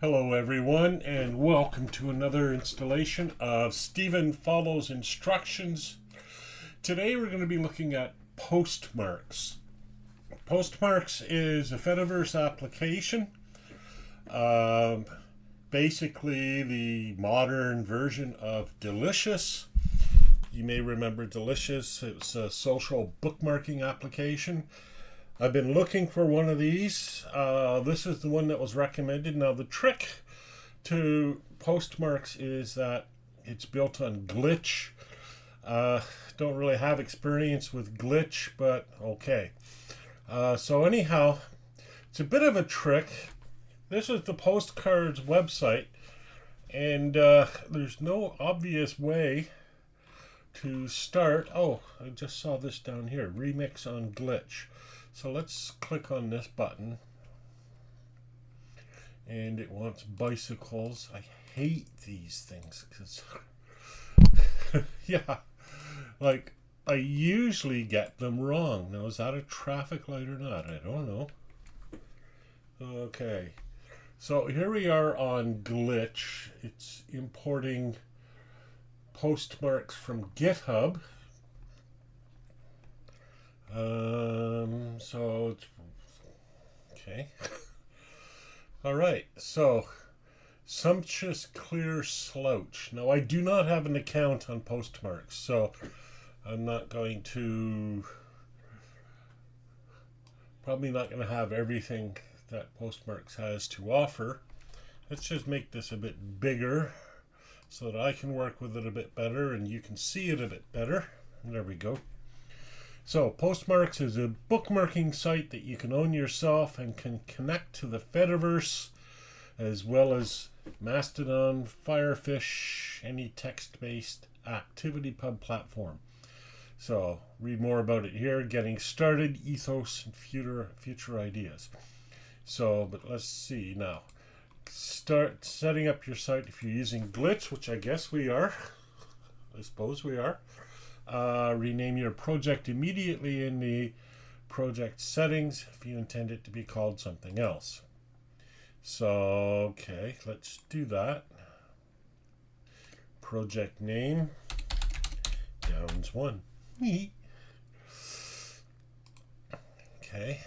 Hello everyone and welcome to another installation of Stephen Follows Instructions. Today we're going to be looking at Postmarks. Postmarks is a Fediverse application, basically the modern version of Delicious. You may remember Delicious. It's a social bookmarking application. I've been looking for one of these. This is the one that was recommended. Now the trick to Postmarks is that it's built on Glitch. Don't really have experience with Glitch, but okay. So anyhow, it's a bit of a trick. This is the Postcards website, and there's no obvious way to start. Oh, I just saw this down here. Remix on Glitch. So let's click on this button. And it wants bicycles. I hate these things because, yeah, like I usually get them wrong. Now, is that a traffic light or not? I don't know. Okay. So here we are on Glitch. It's importing Postmarks from GitHub. So it's okay. All right. So sumptuous clear slouch. Now I do not have an account on Postmarks, so I'm not going to probably not going to have everything that Postmarks has to offer. Let's just make this a bit bigger so that I can work with it a bit better and you can see it a bit better. There we go. So Postmarks is a bookmarking site that you can own yourself and can connect to the Fediverse as well as Mastodon, Firefish, any text-based ActivityPub platform. So read more about it here. Getting started, ethos, and future ideas. So, but let's see now. Start setting up your site if you're using Glitch, which I guess we are. I suppose we are. Rename your project immediately in the project settings if you intend it to be called something else. So, okay, let's do that. Project name, Downs 1. Okay.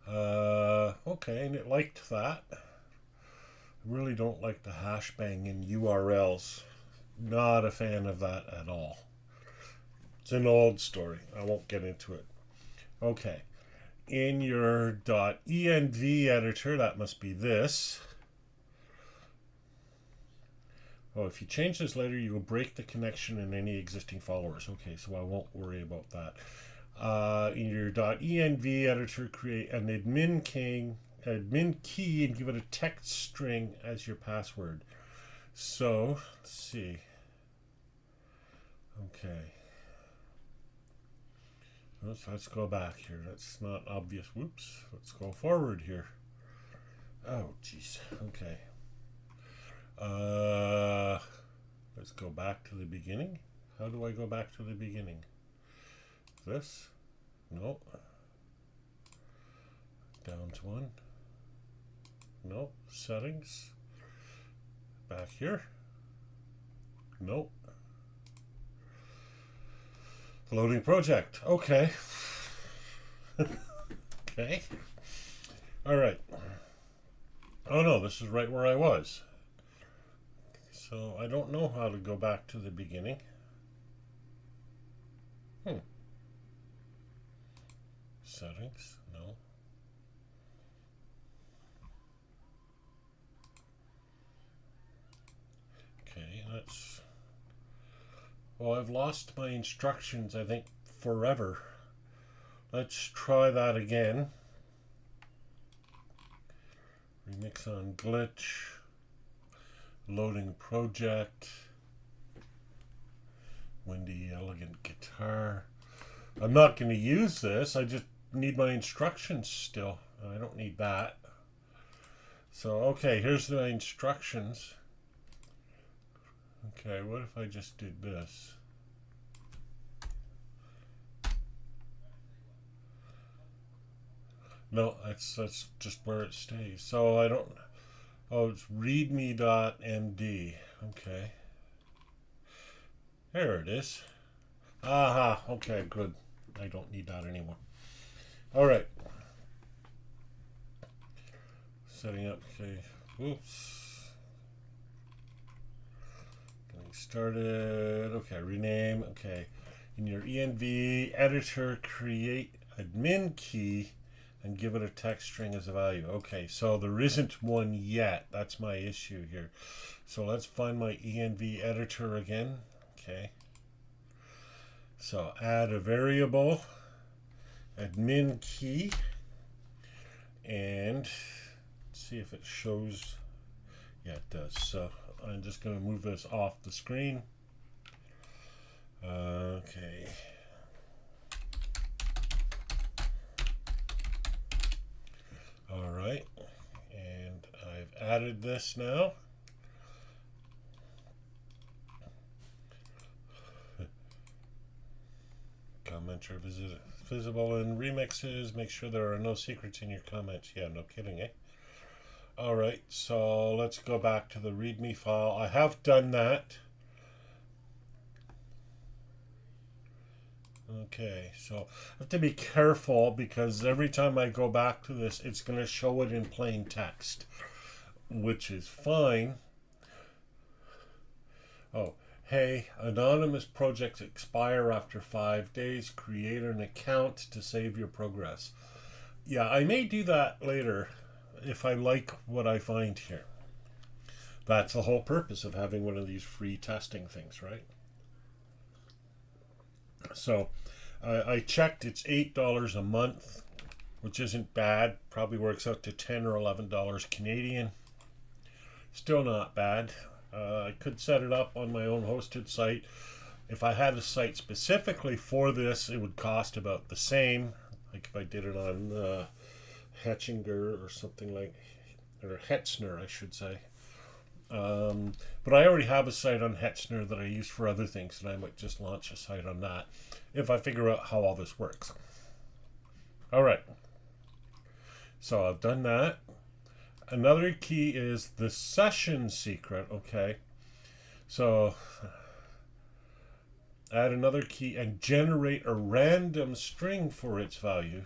Okay, and it liked that. I really don't like the hash banging URLs. Not a fan of that at all. It's an old story. I won't get into it. Okay. In your .env editor, that must be this. Oh, if you change this later, you will break the connection in any existing followers. Okay, so I won't worry about that. In your .env editor, create an admin key and give it a text string as your password. So, let's see. Okay. Let's go back here. That's not obvious. Whoops. Let's go forward here. Oh, jeez. Okay. Let's go back to the beginning. How do I go back to the beginning? This? No. Down to 1. No. Settings. Back here. Nope. Loading project. Okay. Okay. All right. Oh no, this is right where I was. So I don't know how to go back to the beginning. Settings. No. Okay, that's... Well, I've lost my instructions, I think, forever. Let's try that again. Remix on Glitch. Loading project. Windy elegant guitar. I'm not going to use this. I just need my instructions still. I don't need that. So, okay, here's the instructions. Okay, what if I just did this? No, that's just where it stays. So I don't Oh, it's readme.md. Okay. There it is. Aha. Okay, good. I don't need that anymore. All right. Setting up. Okay. Oops. Getting started. Okay. Rename. Okay. In your env editor, create admin key and give it a text string as a value. Okay, so there isn't one yet. That's my issue here. So let's find my env editor again. Okay. So add a variable, admin key, and see if it shows. Yeah, it does. So I'm just going to move this off the screen. Okay. All right, and I've added this now. Comments are visible in remixes. Make sure there are no secrets in your comments. Yeah, no kidding, eh? All right, so let's go back to the README file. I have done that. Okay, so I have to be careful because every time I go back to this, it's going to show it in plain text, which is fine. Oh, hey, anonymous projects expire after 5 days. Create an account to save your progress. Yeah, I may do that later if I like what I find here. That's the whole purpose of having one of these free testing things, right? So I checked, it's $8 a month, which isn't bad. Probably works out to $10 or $11 Canadian. Still not bad. I could set it up on my own hosted site. If I had a site specifically for this, it would cost about the same. Like if I did it on Hetchinger or something like, or Hetzner, I should say. But I already have a site on Hetzner that I use for other things, and I might just launch a site on that if I figure out how all this works. All right. So I've done that. Another key is the session secret. Okay. So add another key and generate a random string for its value.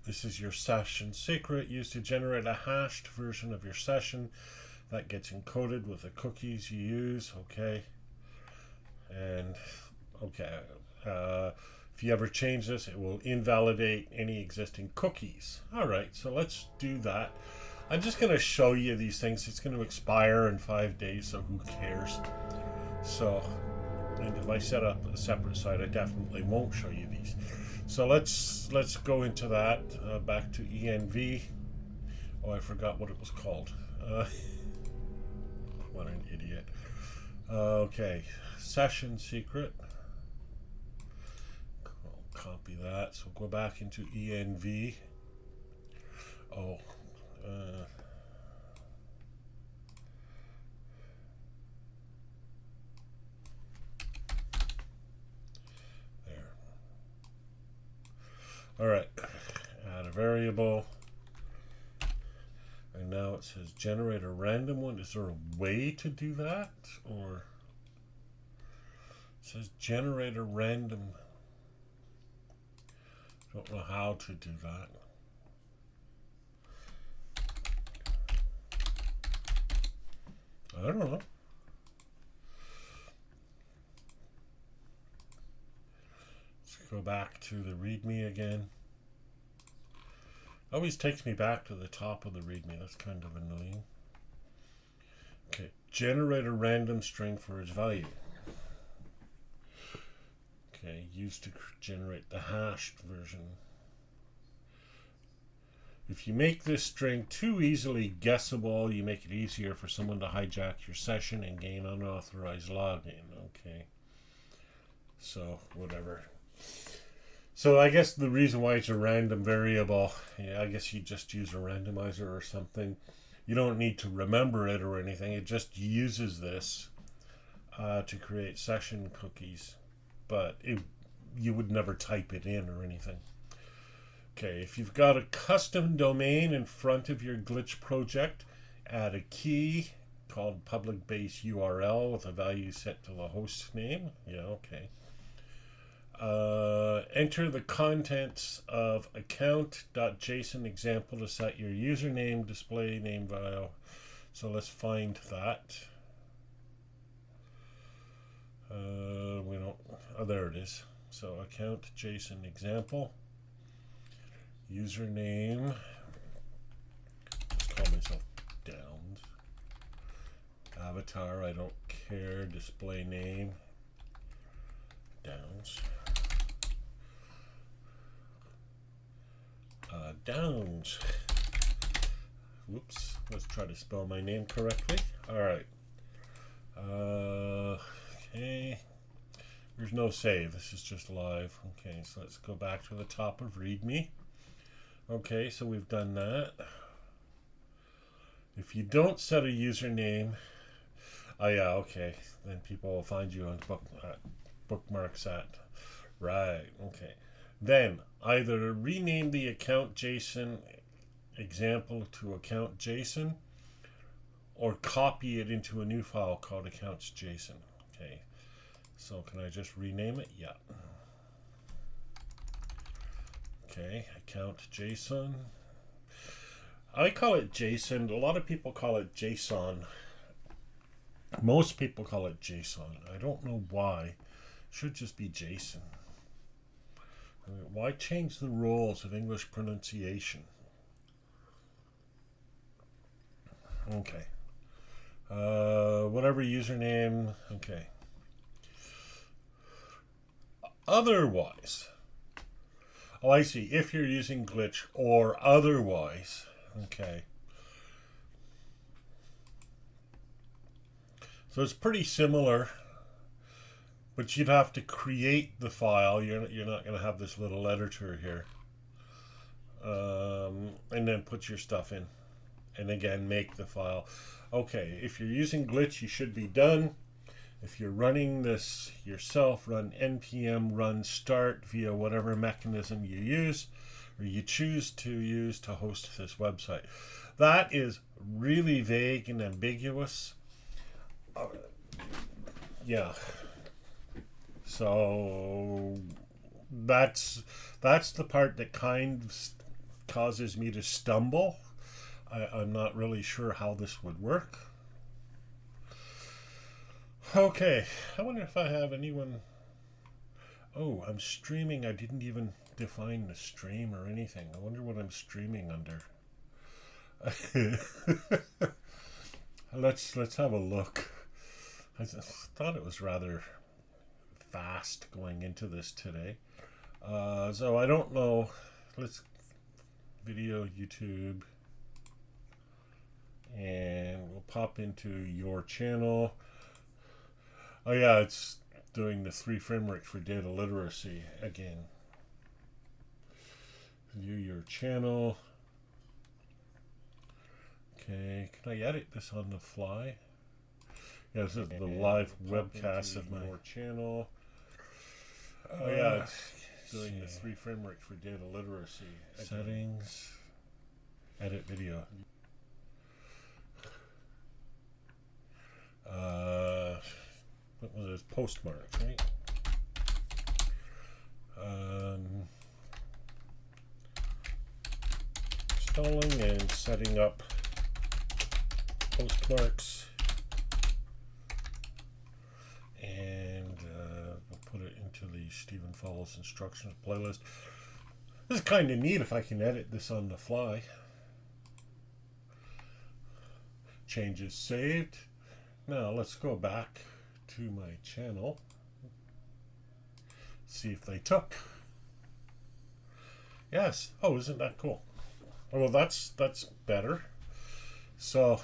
This is your session secret used to generate a hashed version of your session that gets encoded with the cookies you use. Okay. And okay. If you ever change this, it will invalidate any existing cookies. All right, so let's do that. I'm just going to show you these things. It's going to expire in 5 days, so who cares? So, and if I set up a separate site, I definitely won't show you these. So let's go into that. Back to env. Oh, I forgot what it was called. What an idiot. Okay, session secret. Copy that. So go back into env. Oh, there. All right. Add a variable. And now it says generate a random one. Is there a way to do that? Or it says generate a random. Don't know how to do that. I don't know. Let's go back to the README again. Always takes me back to the top of the README. That's kind of annoying. Okay, generate a random string for its value. Okay, used to generate the hashed version. If you make this string too easily guessable, you make it easier for someone to hijack your session and gain unauthorized login. Okay, so whatever. So I guess the reason why it's a random variable, I guess you just use a randomizer or something. You don't need to remember it or anything. It just uses this to create session cookies. But you would never type it in or anything. Okay, if you've got a custom domain in front of your glitch project, add a key called public base URL with a value set to the host name. Yeah, okay. Enter the contents of account.json example to set your username, display name, value. So let's find that. We don't. Oh, there it is. So account JSON example, username. Let's call myself Downs. Avatar, I don't care. Display name, Downs. Downs. Whoops. Let's try to spell my name correctly. All right. Okay. There's no save. This is just live. Okay, so let's go back to the top of README. Okay, so we've done that. If you don't set a username, oh yeah, okay, then people will find you on bookmarks at. Right, okay. Then either rename the account JSON example to account JSON or copy it into a new file called accounts JSON. Okay, so can I just rename it? Yeah. Okay, account JSON. I call it JSON. A lot of people call it JSON. Most people call it JSON. I don't know why. It should just be JSON. Why change the rules of English pronunciation? Okay. Whatever username. Okay. Otherwise. Oh, I see. If you're using glitch or otherwise. Okay. So it's pretty similar, but you'd have to create the file. You're not going to have this little editor here. And then put your stuff in. And again, make the file. Okay, if you're using glitch, you should be done. If you're running this yourself, run npm run start via whatever mechanism you use or you choose to use to host this website. That is really vague and ambiguous. Yeah. So that's the part that kind of causes me to stumble. I'm not really sure how this would work. Okay, I wonder if I have anyone. Oh, I'm streaming. I didn't even define the stream or anything. I wonder what I'm streaming under. Let's have a look. I thought it was rather fast going into this today. So I don't know. Let's video YouTube. And we'll pop into your channel. Oh yeah, it's doing the 3 frameworks for data literacy again. View your channel. Okay, can I edit this on the fly? Yeah, this is the live webcast of my channel. Oh yeah, it's doing the 3 frameworks for data literacy. Settings. Edit video. What was this? Postmarks, right? Installing and setting up Postmarks, and we'll put it into the Stephen Follows Instructions playlist. This is kind of neat if I can edit this on the fly. Changes saved. Now let's go back to my channel. See if they took. Yes. Oh, isn't that cool? Oh, well, that's better. So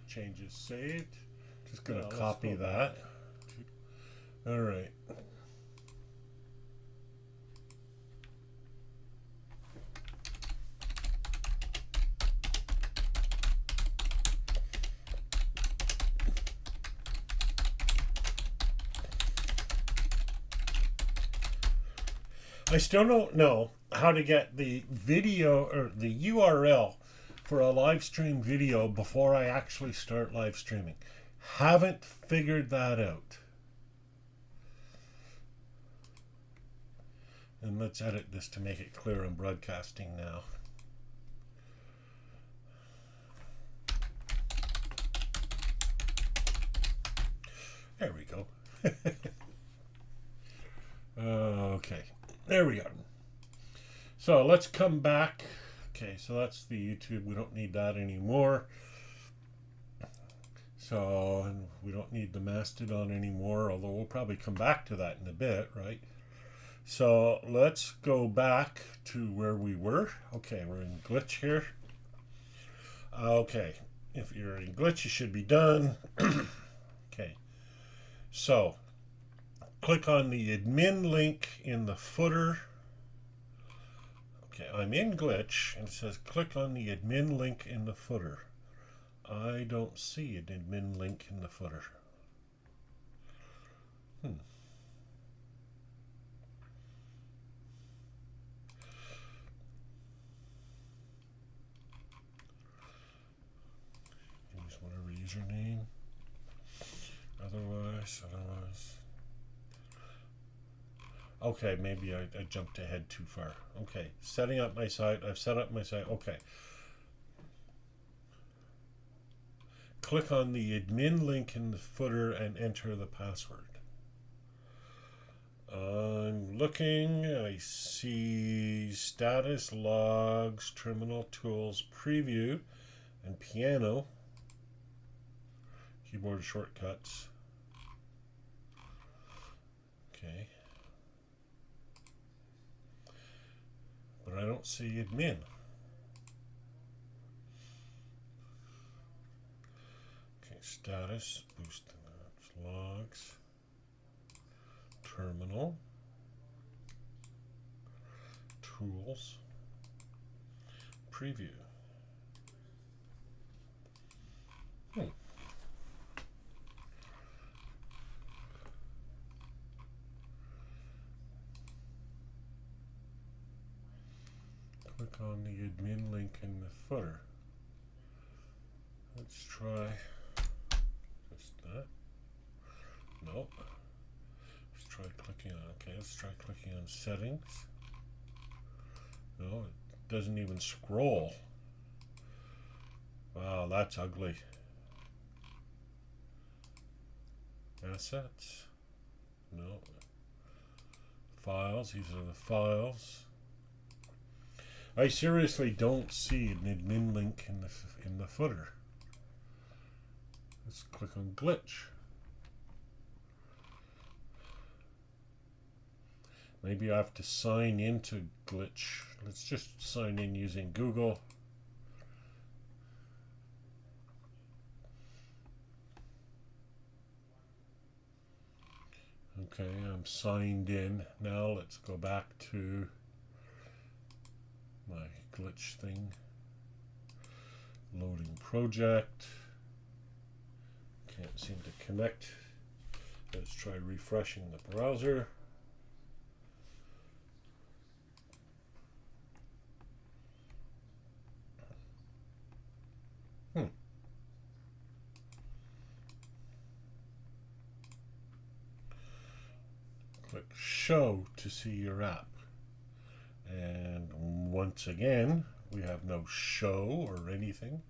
changes saved. Just gonna copy that. All right. I still don't know how to get the video or the URL for a live stream video before I actually start live streaming. Haven't figured that out. And let's edit this to make it clear I'm broadcasting now. There we go. Okay, there we are. So let's come back. Okay, so that's the YouTube. We don't need that anymore. So and we don't need the Mastodon anymore, although we'll probably come back to that in a bit, right? So let's go back to where we were. Okay, we're in Glitch here. Okay, if you're in Glitch, you should be done. Okay, so click on the admin link in the footer. Okay, I'm in Glitch, and it says click on the admin link in the footer. I don't see an admin link in the footer. Use whatever username. Otherwise. Okay, maybe I jumped ahead too far. Okay, setting up my site. I've set up my site. Okay. Click on the admin link in the footer and enter the password. I'm looking. I see status, logs, terminal tools, preview, and piano. Keyboard shortcuts. Okay. But I don't see admin. Okay, status, boost logs, terminal, tools, preview. Click on the admin link in the footer. Let's try just that. Nope. Let's try clicking on, okay, let's try clicking on settings. No, it doesn't even scroll. Wow, that's ugly. Assets. No. Files, these are the files. I seriously don't see an admin link in the footer. Let's click on Glitch. Maybe I have to sign into Glitch. Let's just sign in using Google. Okay, I'm signed in. Now let's go back to my Glitch thing. Loading project. Can't seem to connect. Let's try refreshing the browser. Click show to see your app. And once again, we have no show or anything.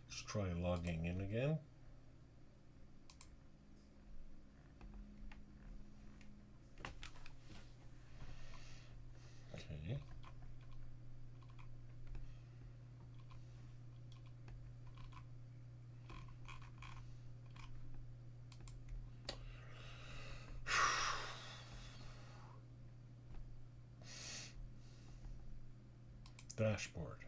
Let's try logging in again. Okay. Dashboard.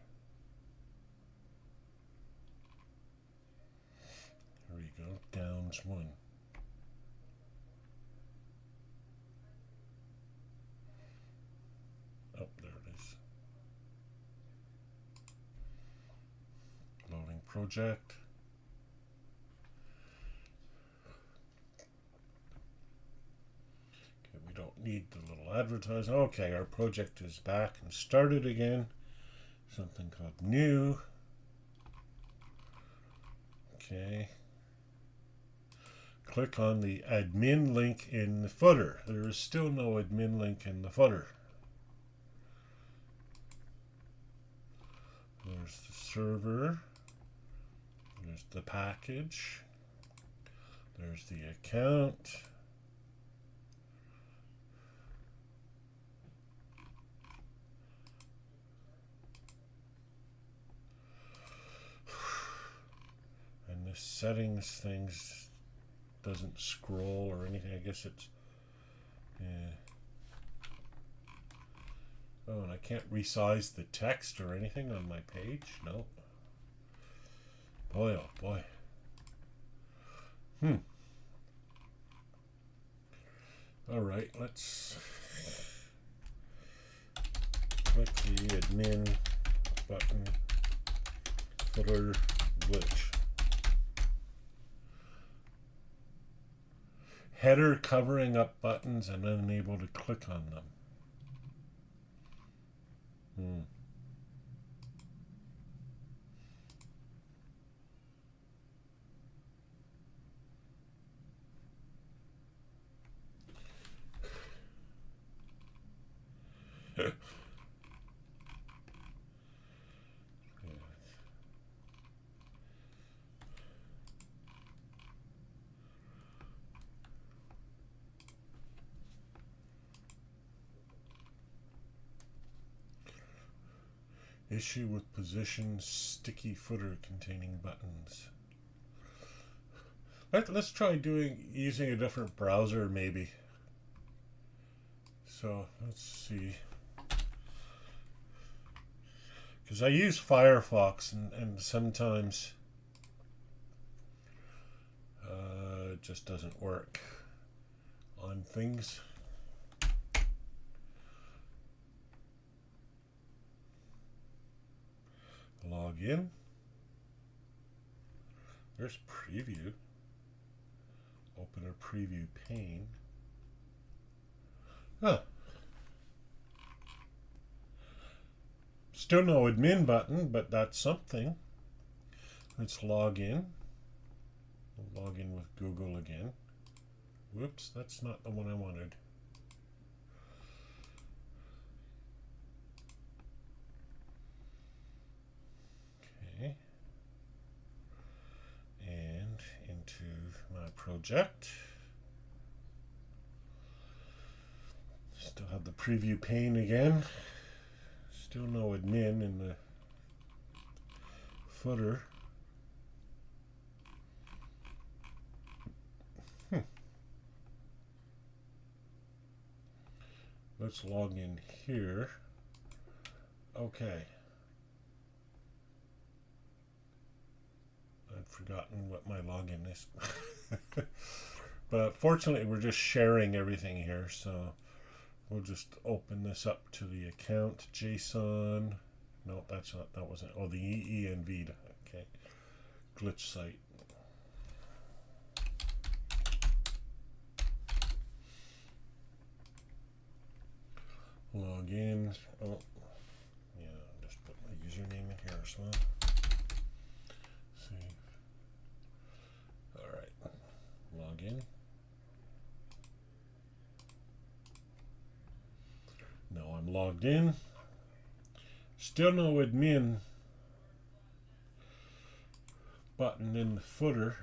There we go. Downs 1. Oh, there it is. Loading project. Okay, we don't need the little advertise. Okay, our project is back and started again. Something called new. Okay. Click on the admin link in the footer. There is still no admin link in the footer. There's the server. There's the package. There's the account. And the settings things doesn't scroll or anything. I guess it's, yeah. Oh, and I can't resize the text or anything on my page? No. Boy, oh boy. Alright, let's click the admin button, footer glitch. Header covering up buttons and unable to click on them. Issue with position sticky footer containing buttons. Let's try using a different browser maybe. So let's see. Because I use Firefox and sometimes it just doesn't work on things. Log in. There's preview. Open a preview pane. Huh. Still no admin button, but that's something. Let's log in. We'll log in with Google again. Whoops, that's not the one I wanted. Okay. And into my project. Still have the preview pane again. Still no admin in the footer. Let's log in here. Okay. I've forgotten what my login is. But fortunately we're just sharing everything here, so we'll just open this up to the account JSON. No, that's not, that wasn't. Oh, the EENV. Okay. Glitch site. Log in. Oh, yeah, just put my username in here as well. Save. All right. Log in. Now I'm logged in. Still no admin button in the footer.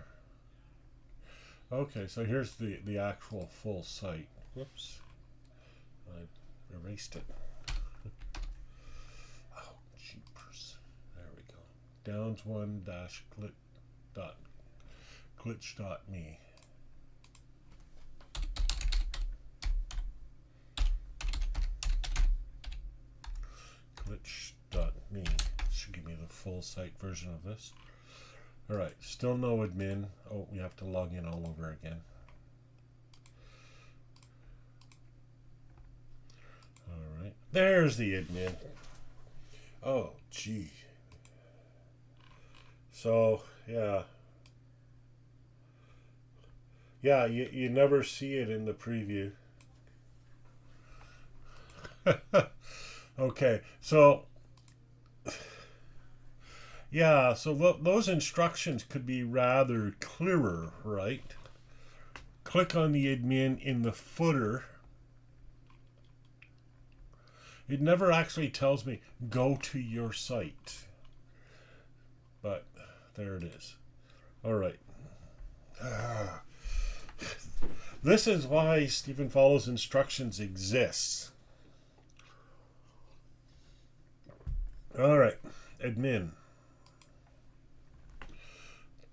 Okay, so here's the actual full site. Whoops. I erased it. Oh, jeepers. There we go. Downs1-glitch.me. Glitch.me should give me the full site version of this. Alright, still no admin. Oh, we have to log in all over again. Alright, there's the admin. Oh, gee. So, yeah. Yeah, you never see it in the preview. Okay, so yeah, so those instructions could be rather clearer, right? Click on the admin in the footer. It never actually tells me go to your site, but there it is. All right. This is why Stephen Follows Instructions exists. All right, admin.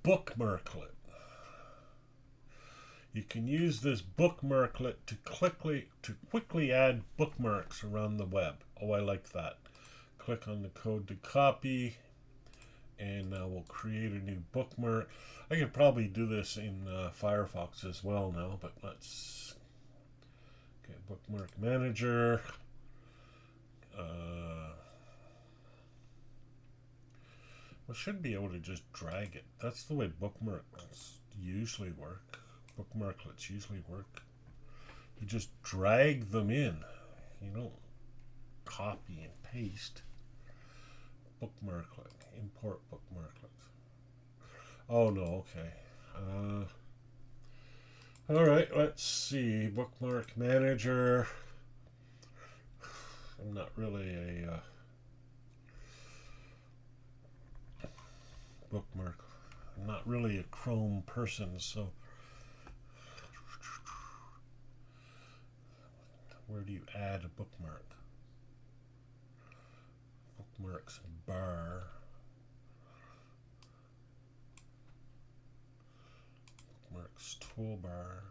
Bookmarklet. You can use this bookmarklet to quickly add bookmarks around the web. Oh, I like that. Click on the code to copy, and now we'll create a new bookmark. I could probably do this in Firefox as well now, but let's get bookmark manager. We should be able to just drag it. That's the way bookmarks usually work. Bookmarklets usually work. You just drag them in. You don't copy and paste. Bookmarklet. Import bookmarklet. Oh no, okay. Alright, let's see. Bookmark manager. I'm not really a bookmark. I'm not really a Chrome person, so where do you add a bookmark? Bookmarks bar. Bookmarks toolbar.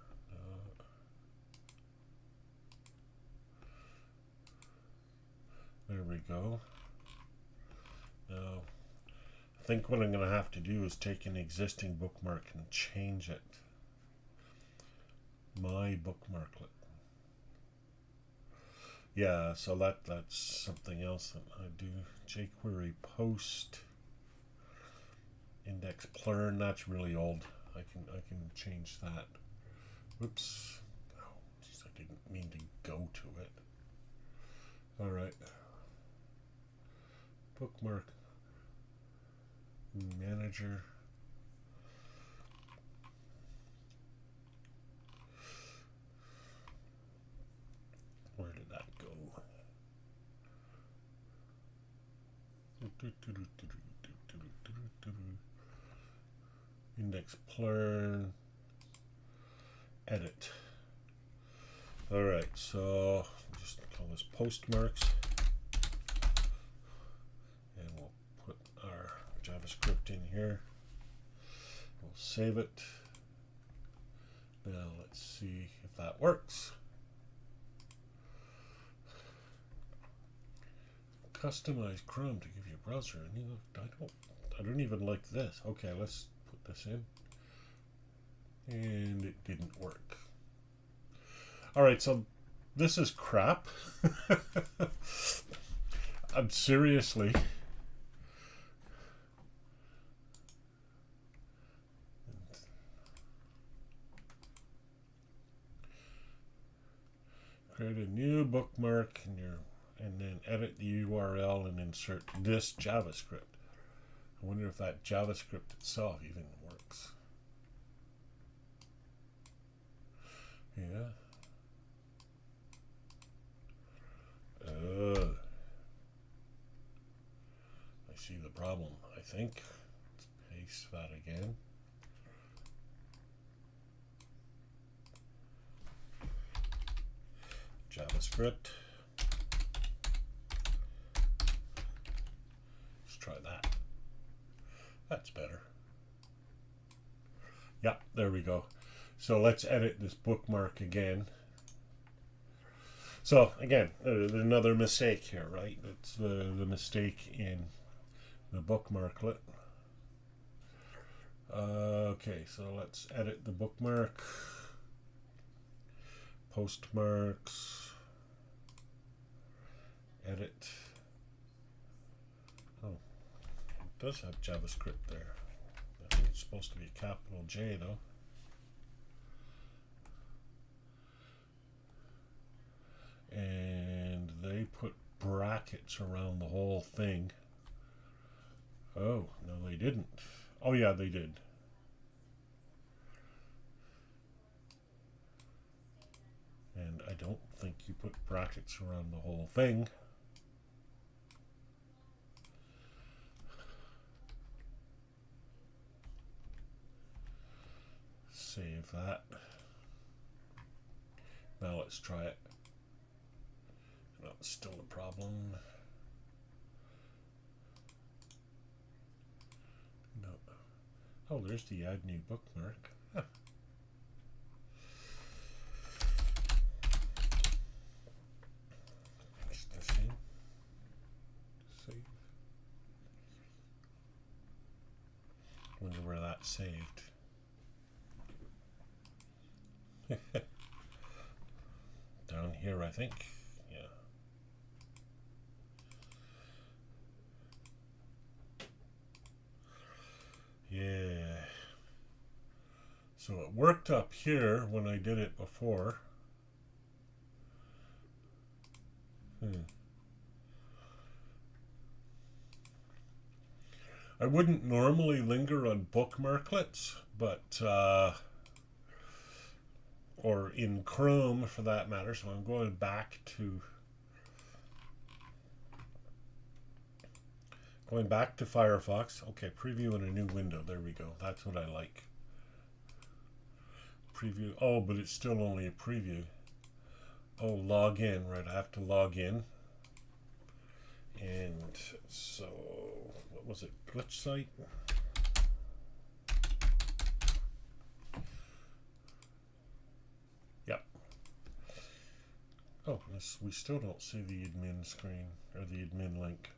There we go. Now, I think what I'm going to have to do is take an existing bookmark and change it. My bookmarklet. Yeah, so that's something else that I do. jQuery post index plurn. That's really old. I can change that. Whoops. Oh, geez, I didn't mean to go to it. All right. Bookmark manager. Where did that go? Index plurn. Edit. All right, so just call this postmarks. And we'll put our JavaScript in here. We'll save it. Now let's see if that works. Customize Chrome to give you a browser. I don't even like this. Okay, let's put this in. And it didn't work. All right, so this is crap. I'm seriously. Create a new bookmark and then edit the URL and insert this JavaScript. I wonder if that JavaScript itself even works. Yeah. I see the problem, I think. Let's paste that again. JavaScript. Let's try that. That's better. Yeah, there we go. So let's edit this bookmark again. So again, another mistake here, right? That's the mistake in the bookmarklet. Okay, so let's edit the bookmark. Postmarks. Edit. Oh, it does have JavaScript there. I think it's supposed to be a capital J though. And there put brackets around the whole thing. Oh, no they didn't. Oh yeah, they did. And I don't think you put brackets around the whole thing. Save that. Now let's try it. No, it's still a problem. No. Oh, there's the add new bookmark. Huh. Push this in. Save. Wonder where that's saved. Down here, I think. Yeah. Yeah. So it worked up here when I did it before. I wouldn't normally linger on bookmarklets, but or in Chrome for that matter, so I'm going back to Firefox. Okay, preview in a new window. There we go. That's what I like. Preview. Oh, but it's still only a preview. Oh, log in. Right, I have to log in. And so, what was it? Glitch site? Yep. Oh, we still don't see the admin screen or the admin link.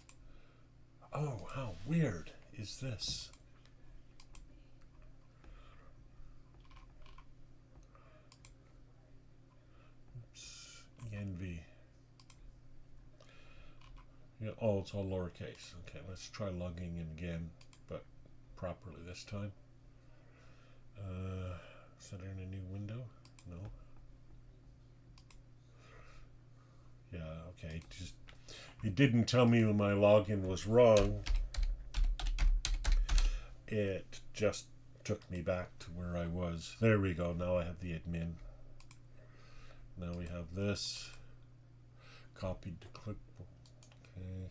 Oh, how weird is this? Oops. ENV. Yeah, oh, it's all lowercase. Okay, let's try logging in again, but properly this time. Is that in a new window? No. Yeah, okay. Just it didn't tell me when my login was wrong. It just took me back to where I was. There we go. Now I have the admin. Now we have this. Copied to clipboard. Okay.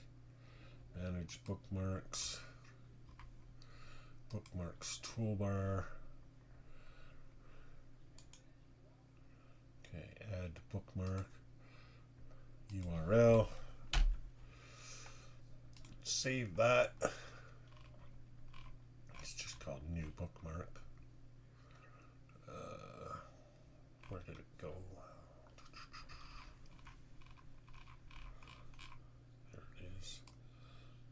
Manage bookmarks. Bookmarks toolbar. Okay, add bookmark. URL. Save that. It's just called new bookmark. Where did it go? There it is.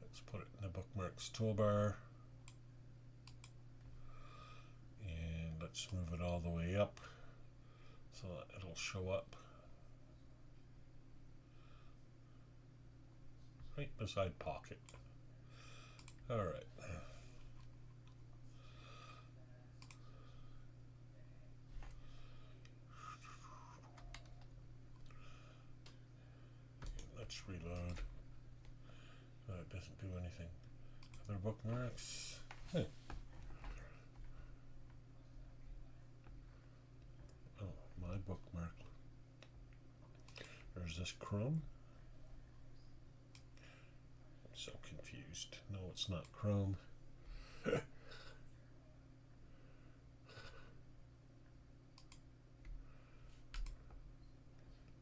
Let's put it in the bookmarks toolbar. And let's move it all the way up so that it'll show up right beside Pocket. All right. Let's reload. No, it doesn't do anything. Other bookmarks. Hey. Oh, my bookmark. There's this Chrome. I'm so confused. No, it's not Chrome.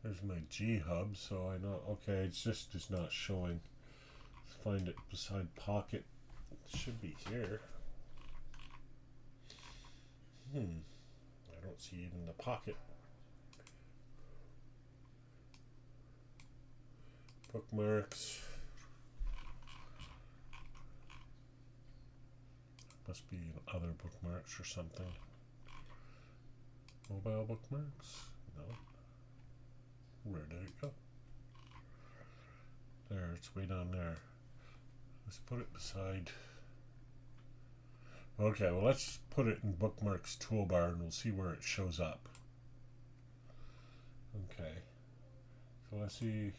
There's my G hub, so I know. Okay, it's just not showing. Let's find it beside Pocket. It should be here. I don't see even the Pocket. Bookmarks. Must be in other bookmarks or something. Mobile bookmarks? No. Where did it go? There, it's way down there. Let's put it beside. Okay, well, let's put it in bookmarks toolbar and we'll see where it shows up. Okay, so let's see.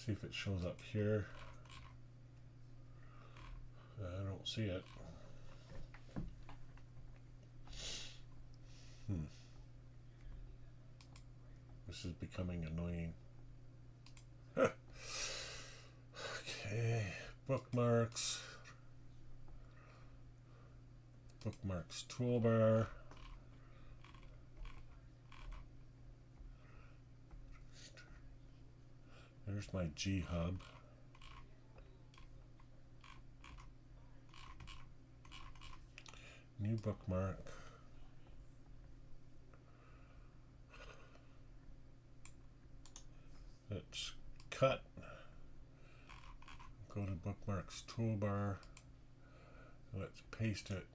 See if it shows up here. I don't see it. This is becoming annoying. Okay, bookmarks. Bookmarks toolbar. There's my G hub. New bookmark. Let's cut. Go to bookmarks toolbar. Let's paste it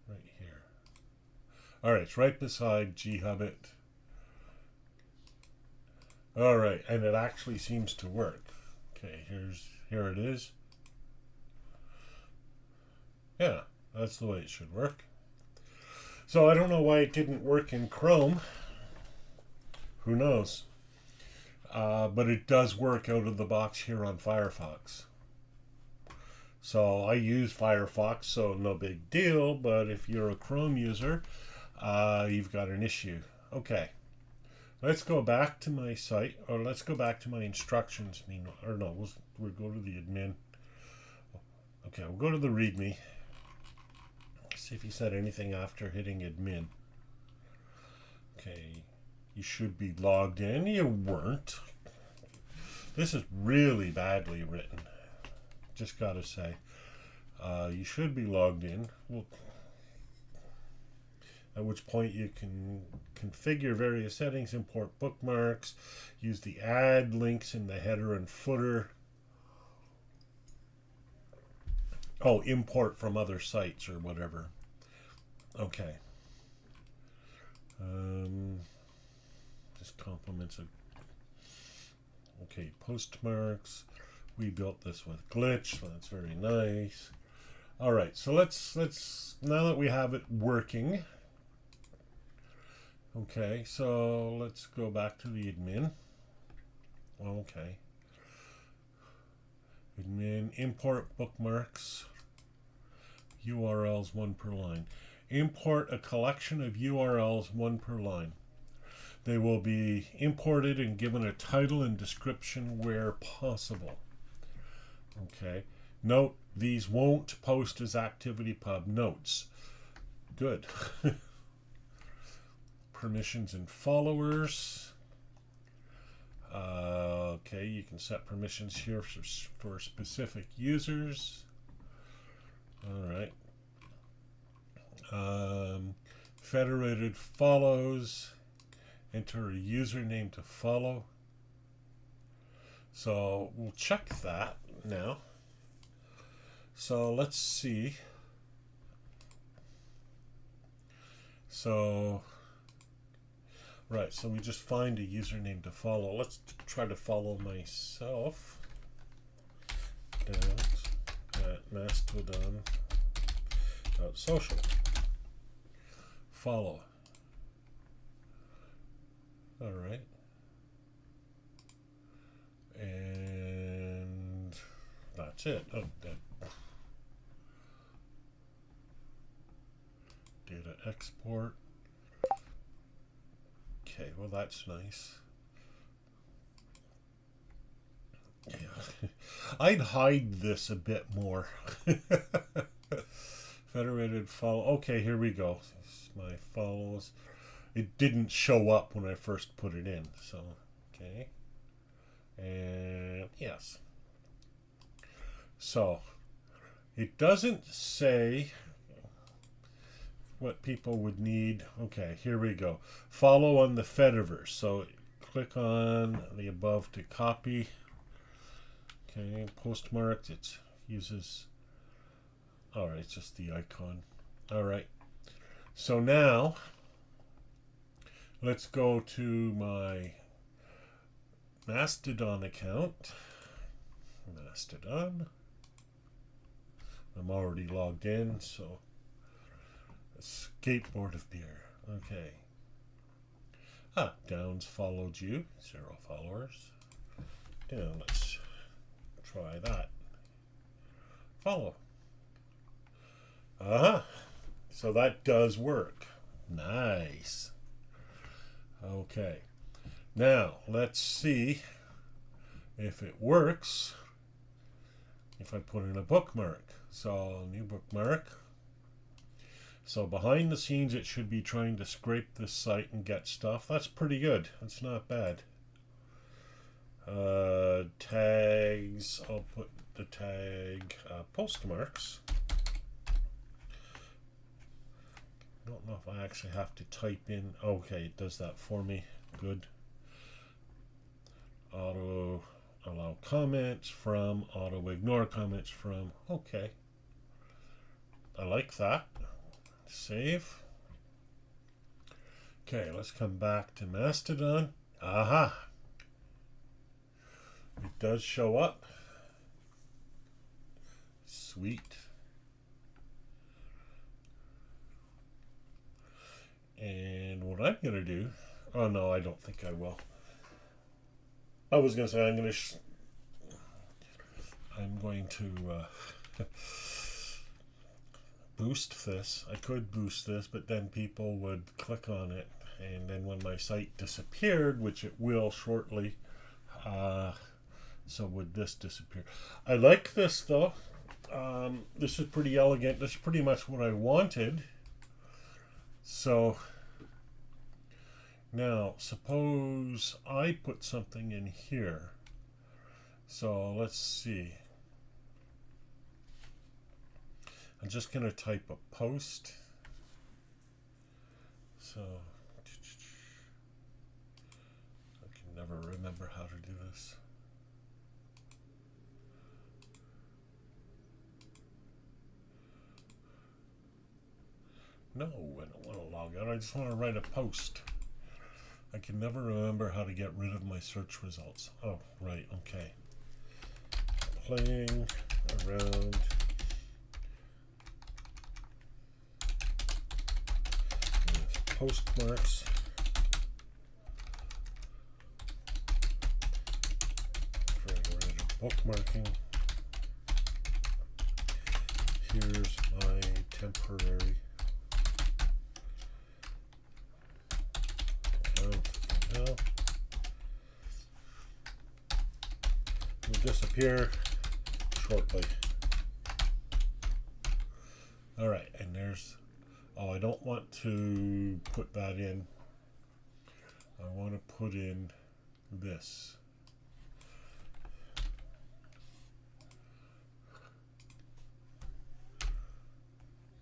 right here. All right, it's right beside GHubit. All right, and it actually seems to work. Okay, here it is. Yeah, that's the way it should work. So I don't know why it didn't work in Chrome. Who knows? But it does work out of the box here on Firefox. So I use Firefox, so no big deal, but if you're a Chrome user, you've got an issue. Okay, let's go back to my site, or let's go back to my instructions. Or no, we'll go to the admin. Okay, we'll go to the README. See if he said anything after hitting admin. Okay, you should be logged in. You weren't. This is really badly written. Just gotta say, you should be logged in. Well, at which point you can configure various settings, import bookmarks, use the add links in the header and footer. Oh, import from other sites or whatever. Okay. Just compliments of. Okay, Postmarks. We built this with Glitch, so that's very nice. All right, so let's now that we have it working. Okay, so let's go back to the admin. Okay. Admin, import bookmarks, URLs 1 per line. Import a collection of URLs 1 per line. They will be imported and given a title and description where possible. Okay. Note, these won't post as ActivityPub notes. Good. Permissions and followers. Okay, you can set permissions here for specific users. All right. Federated follows. Enter a username to follow. So we'll check that now. So let's see. So, right, so we just find a username to follow. Let's try to follow myself. At mastodon.social. Follow. All right. And that's it. Oh, data export. Okay, well that's nice. Yeah. I'd hide this a bit more. Federated follow. Okay, here we go. My follows. It didn't show up when I first put it in. So, okay. And yes. So, it doesn't say what people would need. Okay, here we go. Follow on the Fediverse. So, click on the above to copy. Okay, Postmarks. It uses. Alright, it's just the icon. Alright. So now, let's go to my Mastodon account. Mastodon. I'm already logged in, so skateboard of beer. Okay. Downs followed you. 0 followers. Let's try that. Follow. Uh-huh. So that does work. Nice. Okay. Now, let's see if it works if I put in a bookmark. So, new bookmark. So behind the scenes, it should be trying to scrape this site and get stuff. That's pretty good. That's not bad. Tags. I'll put the tag postmarks. I don't know if I actually have to type in. Okay, it does that for me. Good. Auto allow comments from, auto ignore comments from. Okay. I like that. Save. Okay, let's come back to Mastodon. Aha! It does show up. Sweet. And what I'm going to do... Oh, no, I don't think I will. I was going to say I'm going to boost this. I could boost this, but then people would click on it. And then when my site disappeared, which it will shortly, so would this disappear. I like this, though. This is pretty elegant. This is pretty much what I wanted. So now suppose I put something in here. So let's see. I'm just going to type a post. So I can never remember how to do this. No, I don't want to log out. I just want to write a post. I can never remember how to get rid of my search results. Oh, right, okay. Playing around with postmarks. Getting rid of bookmarking. Here's my temporary will disappear shortly. Alright, and there's... Oh, I don't want to put that in. I want to put in this.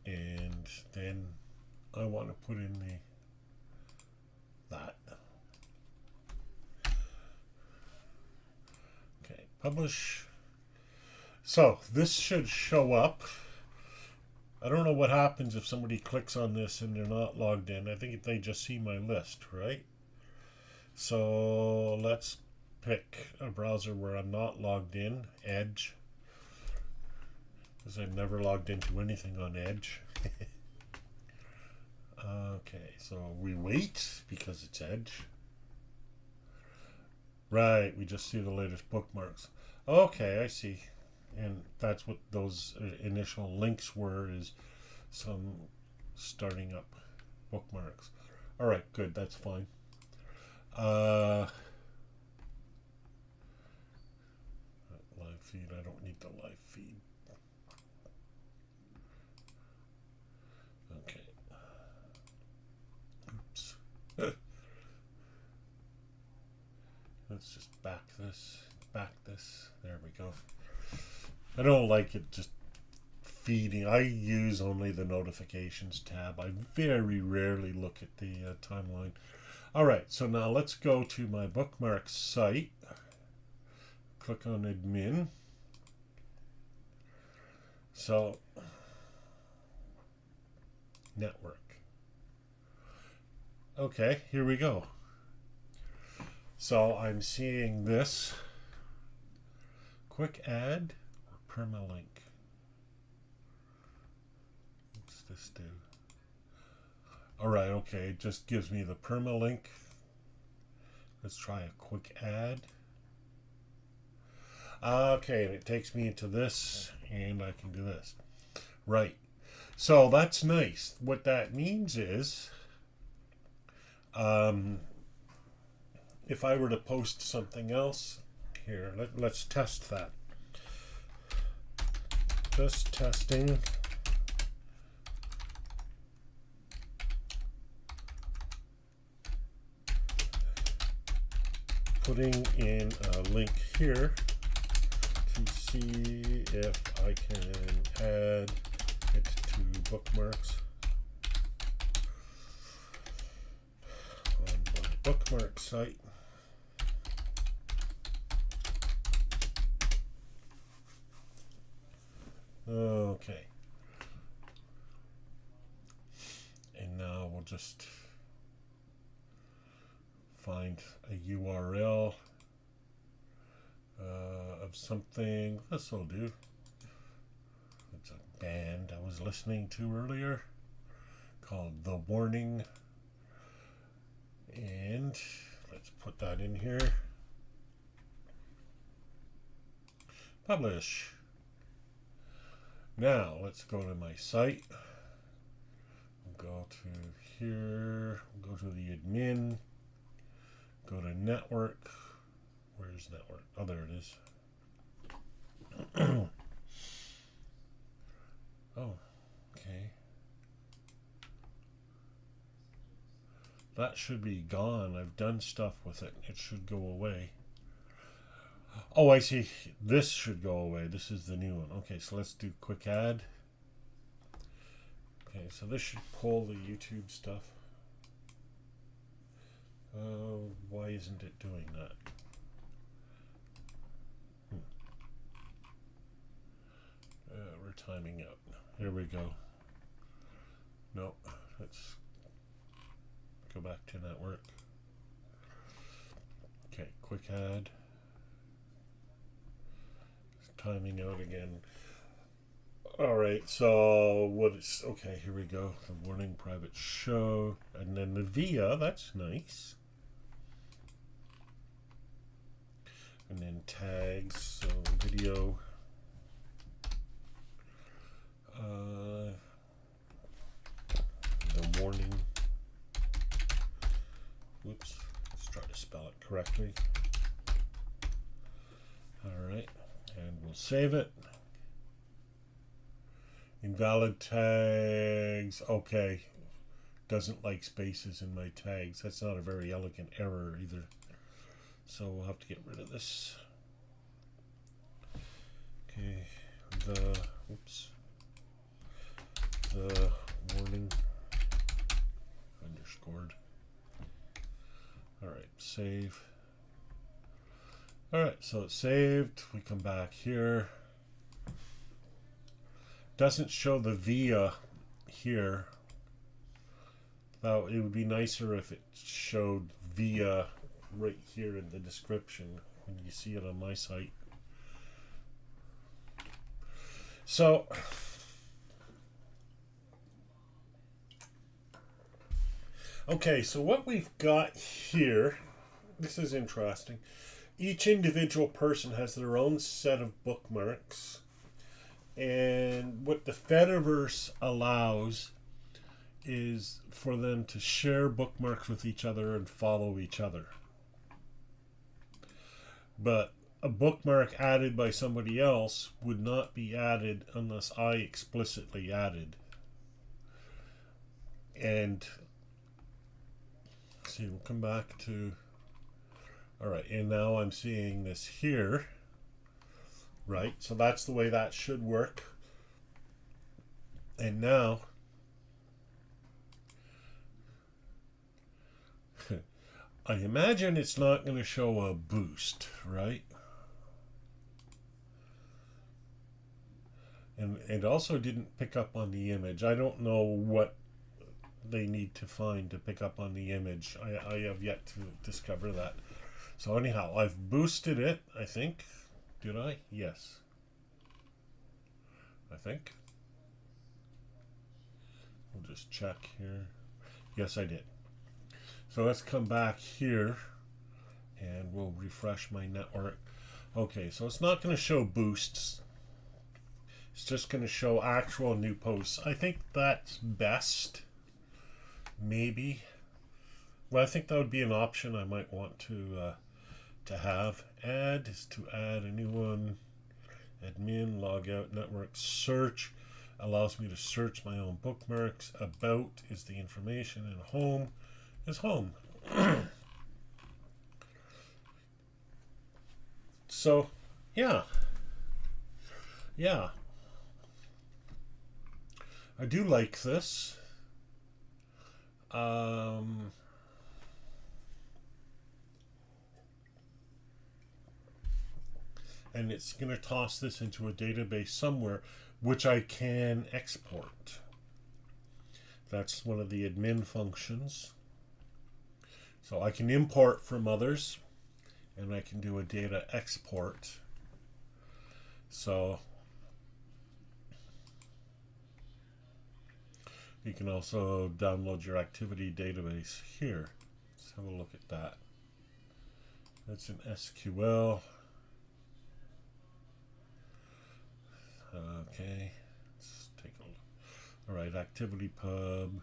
And then I want to put in that. Okay, publish. So this should show up. I don't know what happens if somebody clicks on this and they're not logged in. I think they just see my list, right? So let's pick a browser where I'm not logged in, Edge, because I've never logged into anything on Edge. Okay, so we wait because it's Edge. Right, we just see the latest bookmarks. Okay, I see. And that's what those initial links were, is some starting up bookmarks. All right, good, that's fine. Live feed, I don't need the live feed. Okay. Oops. Let's just back this. There we go. I don't like it just feeding. I use only the notifications tab. I very rarely look at the timeline. All right, so now let's go to my bookmarks site. Click on admin. So, network. Okay, here we go. So I'm seeing this. Quick add or permalink. What's this do? All right, okay, it just gives me the permalink. Let's try a quick add. Okay, and it takes me into this, and I can do this. Right. So that's nice. What that means is, if I were to post something else here, let's test that. Just testing. Putting in a link here to see if I can add it to bookmarks on my bookmark site. Okay. And now we'll just find a URL of something. This will do. It's a band I was listening to earlier called The Warning. And let's put that in here. Publish. Now let's go to my site. Go to here. Go to the admin. Go to network. Where's network? Oh, there it is. Oh, okay. That should be gone. I've done stuff with it. It should go away. Oh, I see. This should go away. This is the new one. Okay, so let's do quick add. Okay, so this should pull the YouTube stuff. Why isn't it doing that? We're timing out. Here we go. No, let's go back to network. Okay, quick add. Timing out again. Alright, so what is, okay, here we go. The warning private show. And then the via, that's nice. And then tags, so video. The warning. Whoops, let's try to spell it correctly. Alright, and we'll save it. Invalid tags. Okay. Doesn't like spaces in my tags. That's not a very elegant error either. So we'll have to get rid of this. Okay. The warning underscored. Alright, save. Alright, so it's saved. We come back here. Doesn't show the via here. Now it would be nicer if it showed via right here in the description when you see it on my site. So okay, so what we've got here, this is interesting. Each individual person has their own set of bookmarks. And what the Fediverse allows is for them to share bookmarks with each other and follow each other. But a bookmark added by somebody else would not be added unless I explicitly added. And see, we'll come back to, all right, and now I'm seeing this here. Right, so that's the way that should work. And now, I imagine it's not going to show a boost, right? And it also didn't pick up on the image. I don't know what they need to find to pick up on the image. I have yet to discover that. So anyhow, I've boosted it, I think. Did I? Yes. I think. We'll just check here. Yes, I did. So let's come back here and we'll refresh my network. Okay, so it's not going to show boosts. It's just going to show actual new posts. I think that's best. Maybe. Well, I think that would be an option I might want to have. Add is to add a new one. Admin, log out, network, search allows me to search my own bookmarks. About is the information, and home is home. So, yeah. I do like this. And it's going to toss this into a database somewhere, which I can export. That's one of the admin functions. So I can import from others, and I can do a data export. So you can also download your activity database here. Let's have a look at that. That's in SQL. Okay, let's take a look. All right, activity pub.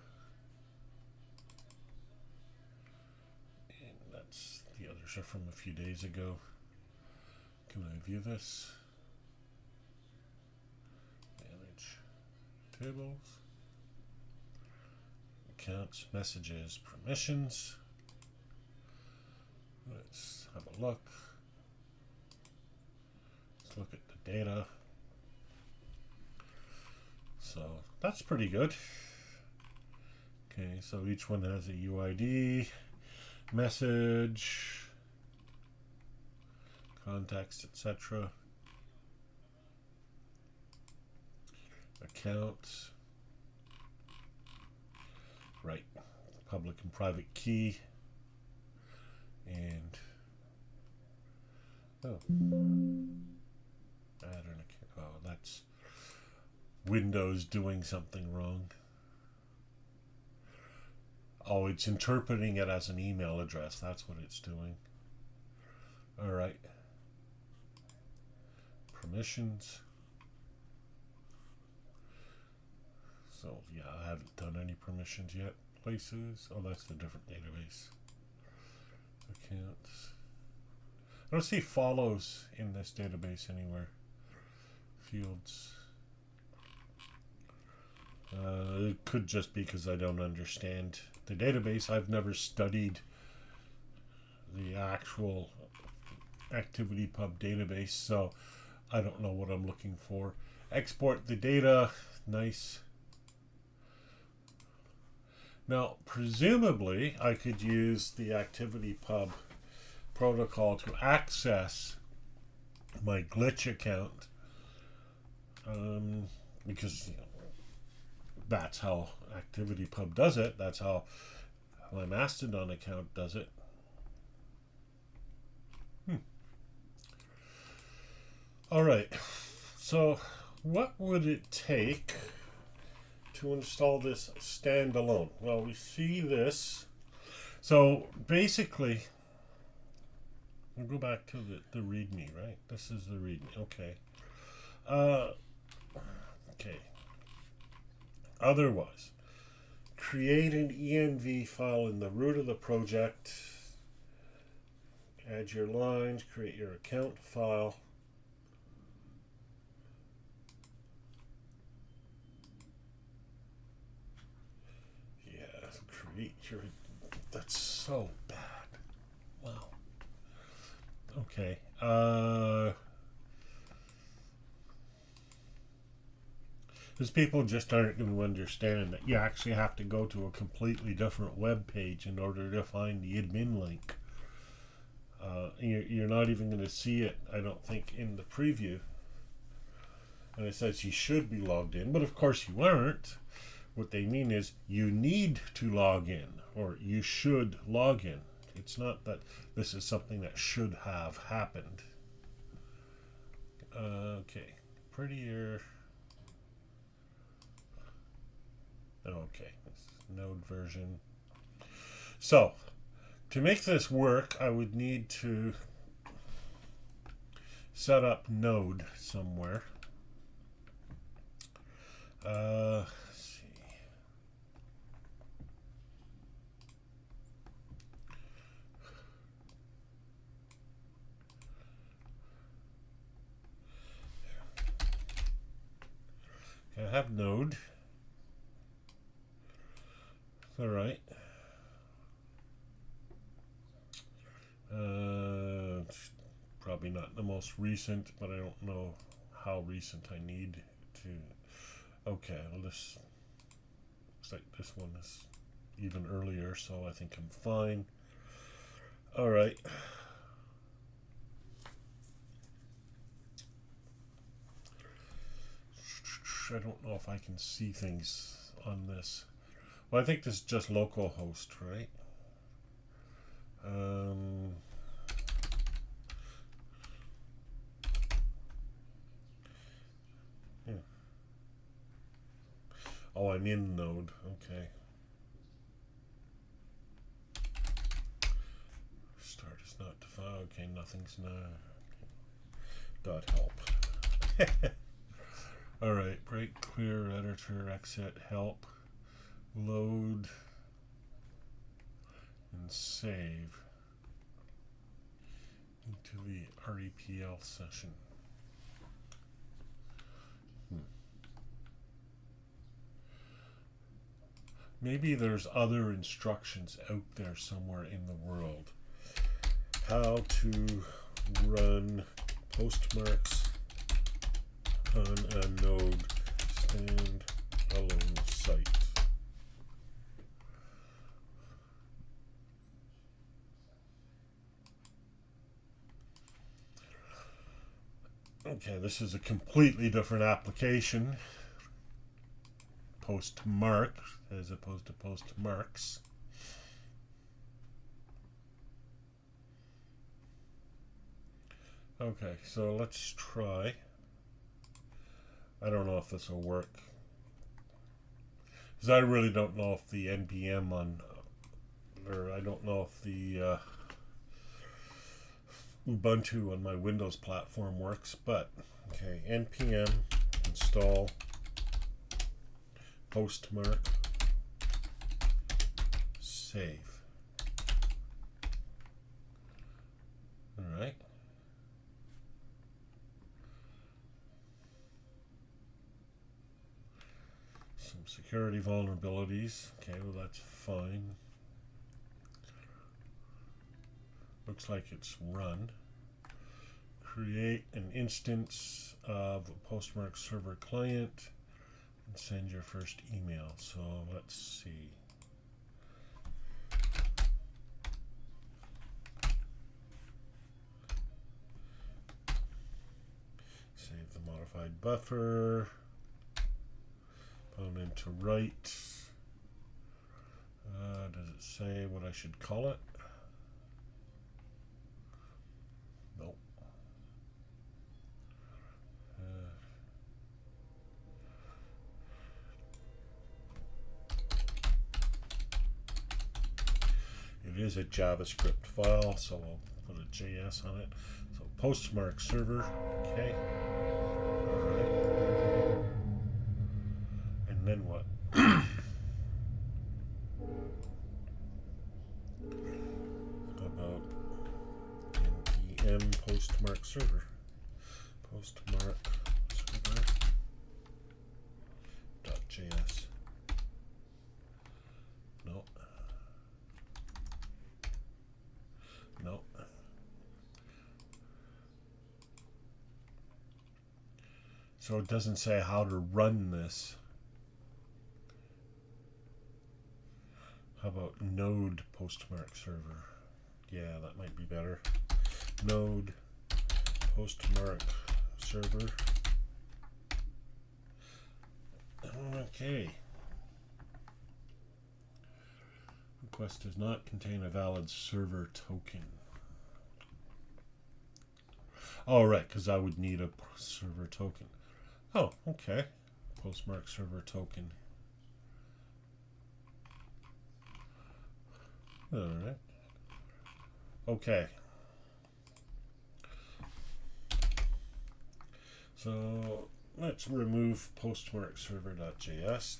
And that's, the others are from a few days ago. Can I view this? Manage tables. Accounts, messages, permissions. Let's have a look. Let's look at the data. So that's pretty good. Okay, so each one has a UID, message, context, etc. Accounts. Right, public and private key, and add an account. Oh, that's Windows doing something wrong. Oh, it's interpreting it as an email address. That's what it's doing. All right. Permissions. So, yeah, I haven't done any permissions yet. Places. Oh, that's the different database. Accounts. I don't see follows in this database anywhere. Fields. It could just be because I don't understand the database. I've never studied the actual ActivityPub database, so I don't know what I'm looking for. Export the data. Nice. Now, presumably, I could use the ActivityPub protocol to access my glitch account, because that's how ActivityPub does it. That's how my Mastodon account does it. All right. So, what would it take to install this standalone? Well, we see this. So basically, we'll go back to the README, right? This is the README. Okay. Okay. Otherwise, create an env file in the root of the project. Add your lines. Create your account file. That's so bad. Wow. Okay. Because people just aren't going to understand that you actually have to go to a completely different web page in order to find the admin link. You're not even going to see it, I don't think, in the preview. And it says you should be logged in, but of course you aren't. What they mean is you need to log in, or you should log in. It's not that this is something that should have happened. Okay, prettier. Okay, Node version. So, to make this work, I would need to set up node somewhere. Let's see. I have node. All right. It's probably not the most recent, but I don't know how recent I need to. Okay, well, this looks like this one is even earlier, so I think I'm fine. All right. I don't know if I can see things on this. Well, I think this is just localhost, right? Oh, I'm in node. Okay. Start is not defined. Okay, nothing's not. Dot help. All right. Break, clear, editor, exit, help, load, and save into the REPL session. Maybe there's other instructions out there somewhere in the world. How to run Postmarks on a node stand-alone site. Okay, this is a completely different application. Postmark as opposed to Postmarks. Okay, so let's try. I don't know if this will work, because I really don't know if the npm on, or I don't know if the Ubuntu on my Windows platform works, but okay, npm install Postmark, save. All right. Some security vulnerabilities. Okay, well that's fine. Looks like it's run. Create an instance of a Postmark server client and send your first email. So let's see. Save the modified buffer. Put into write. Does it say what I should call it? Nope. It is a JavaScript file, so I'll put a JS on it. So Postmark server, okay. All right. And then what? About npm Postmark server. Postmark server .js. No. No. So it doesn't say how to run this. How about node Postmark server? Yeah, that might be better. Node Postmark server. Okay. Request does not contain a valid server token. Oh, right, because I would need a server token. Oh, okay. Postmark server token. All right. Okay. So let's remove postmarks server.js.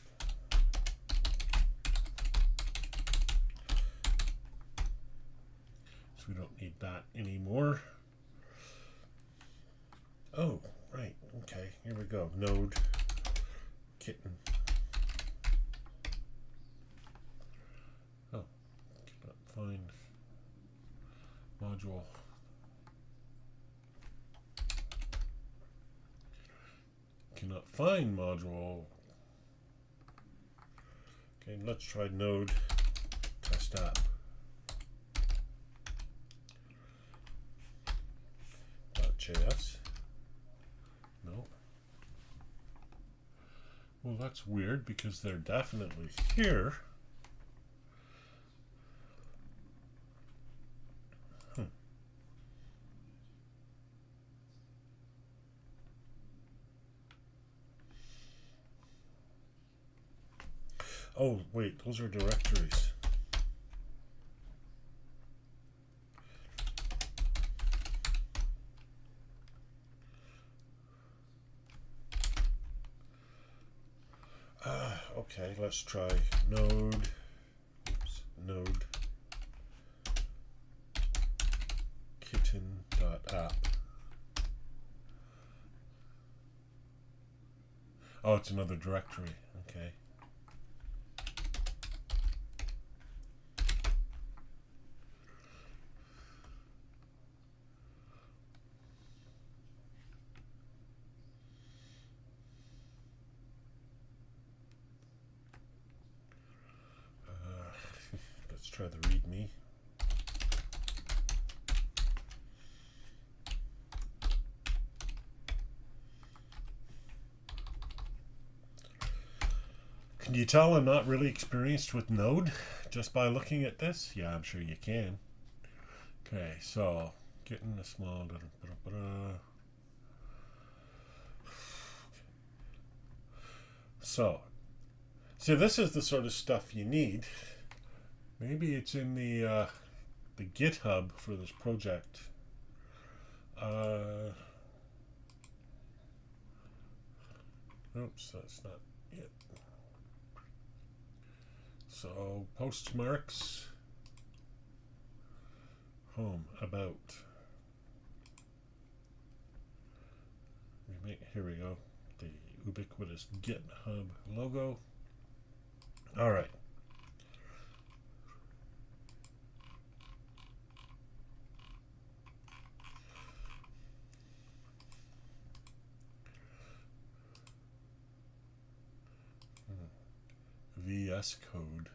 So we don't need that anymore. Oh, right. Okay, here we go. Node kitten. Oh, cannot find module. Cannot find module. Okay, let's try node test app. .js. No. Well, that's weird because they're definitely here. Oh, wait, those are directories. Okay, let's try node. Oops, node kitten.app. Oh, it's another directory. Okay. Let's try the README. Can you tell I'm not really experienced with Node just by looking at this? Yeah, I'm sure you can. Okay, so getting a small. So, see, this is the sort of stuff you need. Maybe it's in the GitHub for this project. Oops, that's not it. So Postmarks, home, about. Here we go. The ubiquitous GitHub logo. All right. VS Code.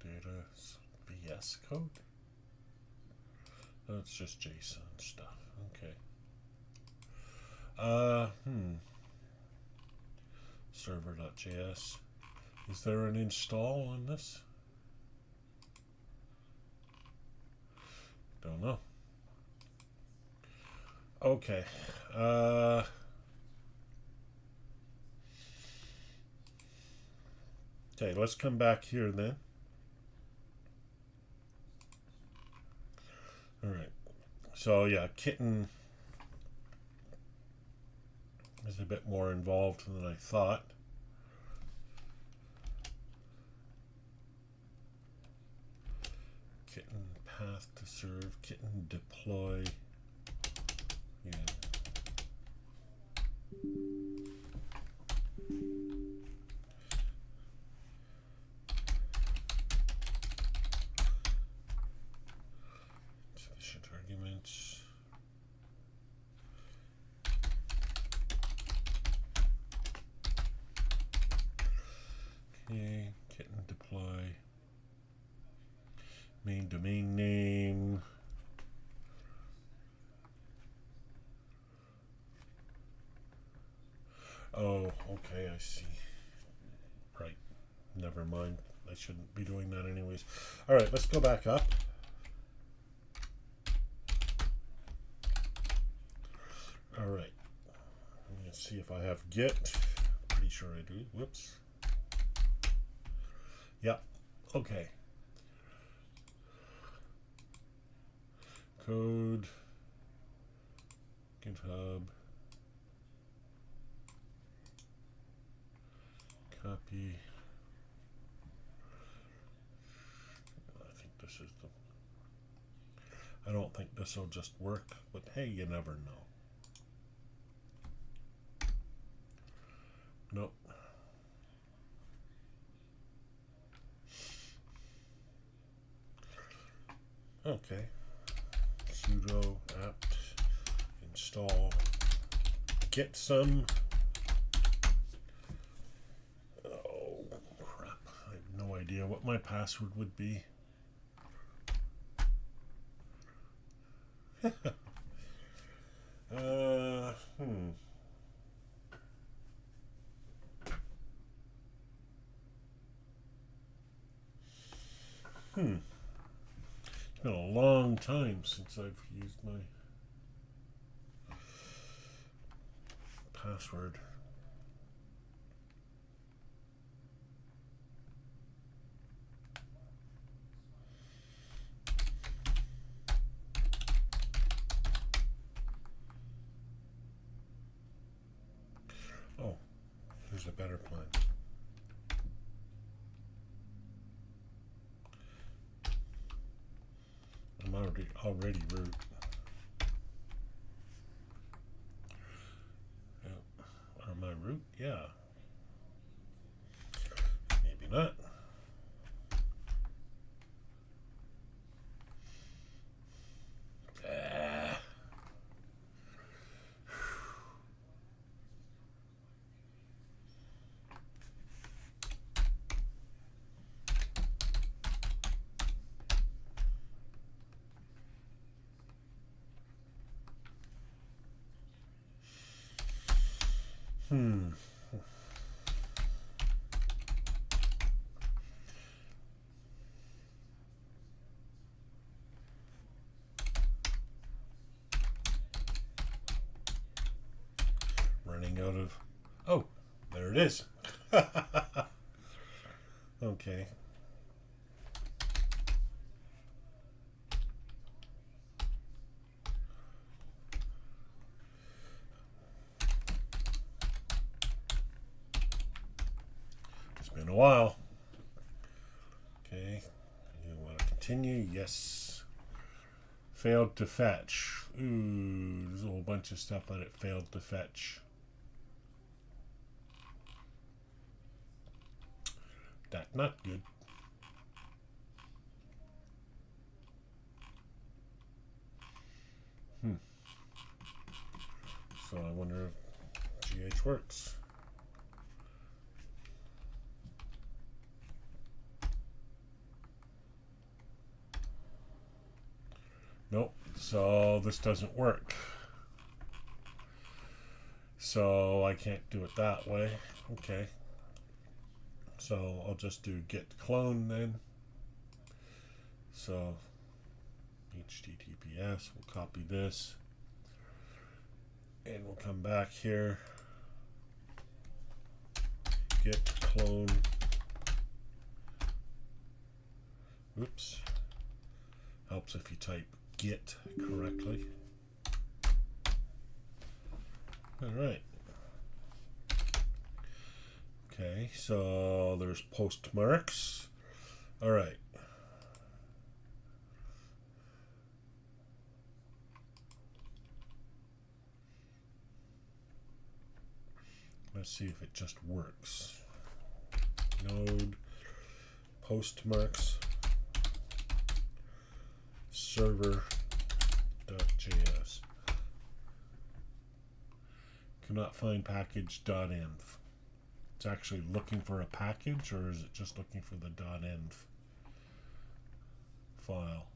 Data VS Code? That's just JSON stuff. Okay. Server.js. Is there an install on this? Don't know. Okay. Okay, let's come back here then. All right. So yeah, kitten is a bit more involved than I thought. Kitten path to serve, kitten deploy. Yeah. Sufficient arguments. Okay, kitten deploy. Main domain name. Oh, okay, I see. Right. Never mind. I shouldn't be doing that anyways. All right, let's go back up. All right. Let's see if I have Git. Pretty sure I do. Whoops. Yeah. Okay. Code. GitHub. Copy. I think this is the... I don't think this will just work, but hey, you never know. Nope. Okay. Sudo apt install get some. Oh crap! I have no idea what my password would be. It's been a long time since I've used my password. Oh, here's a better plan. I'm already root. Yeah. Am I root? Yeah. Maybe not. Running out of... Oh, there it is. Okay. It's been a while. Okay. You want to continue? Yes. Failed to fetch. Ooh, there's a whole bunch of stuff that it failed to fetch. That's not good. So I wonder if GH works. Nope. So this doesn't work. So I can't do it that way. Okay. So I'll just do git clone then. So HTTPS, we'll copy this. And we'll come back here. Git clone. Oops. Helps if you type git correctly. All right. Okay, so there's Postmarks. All right. Let's see if it just works. Node Postmarks server.js. Cannot find package.env. It's actually looking for a package, or is it just looking for the .env file?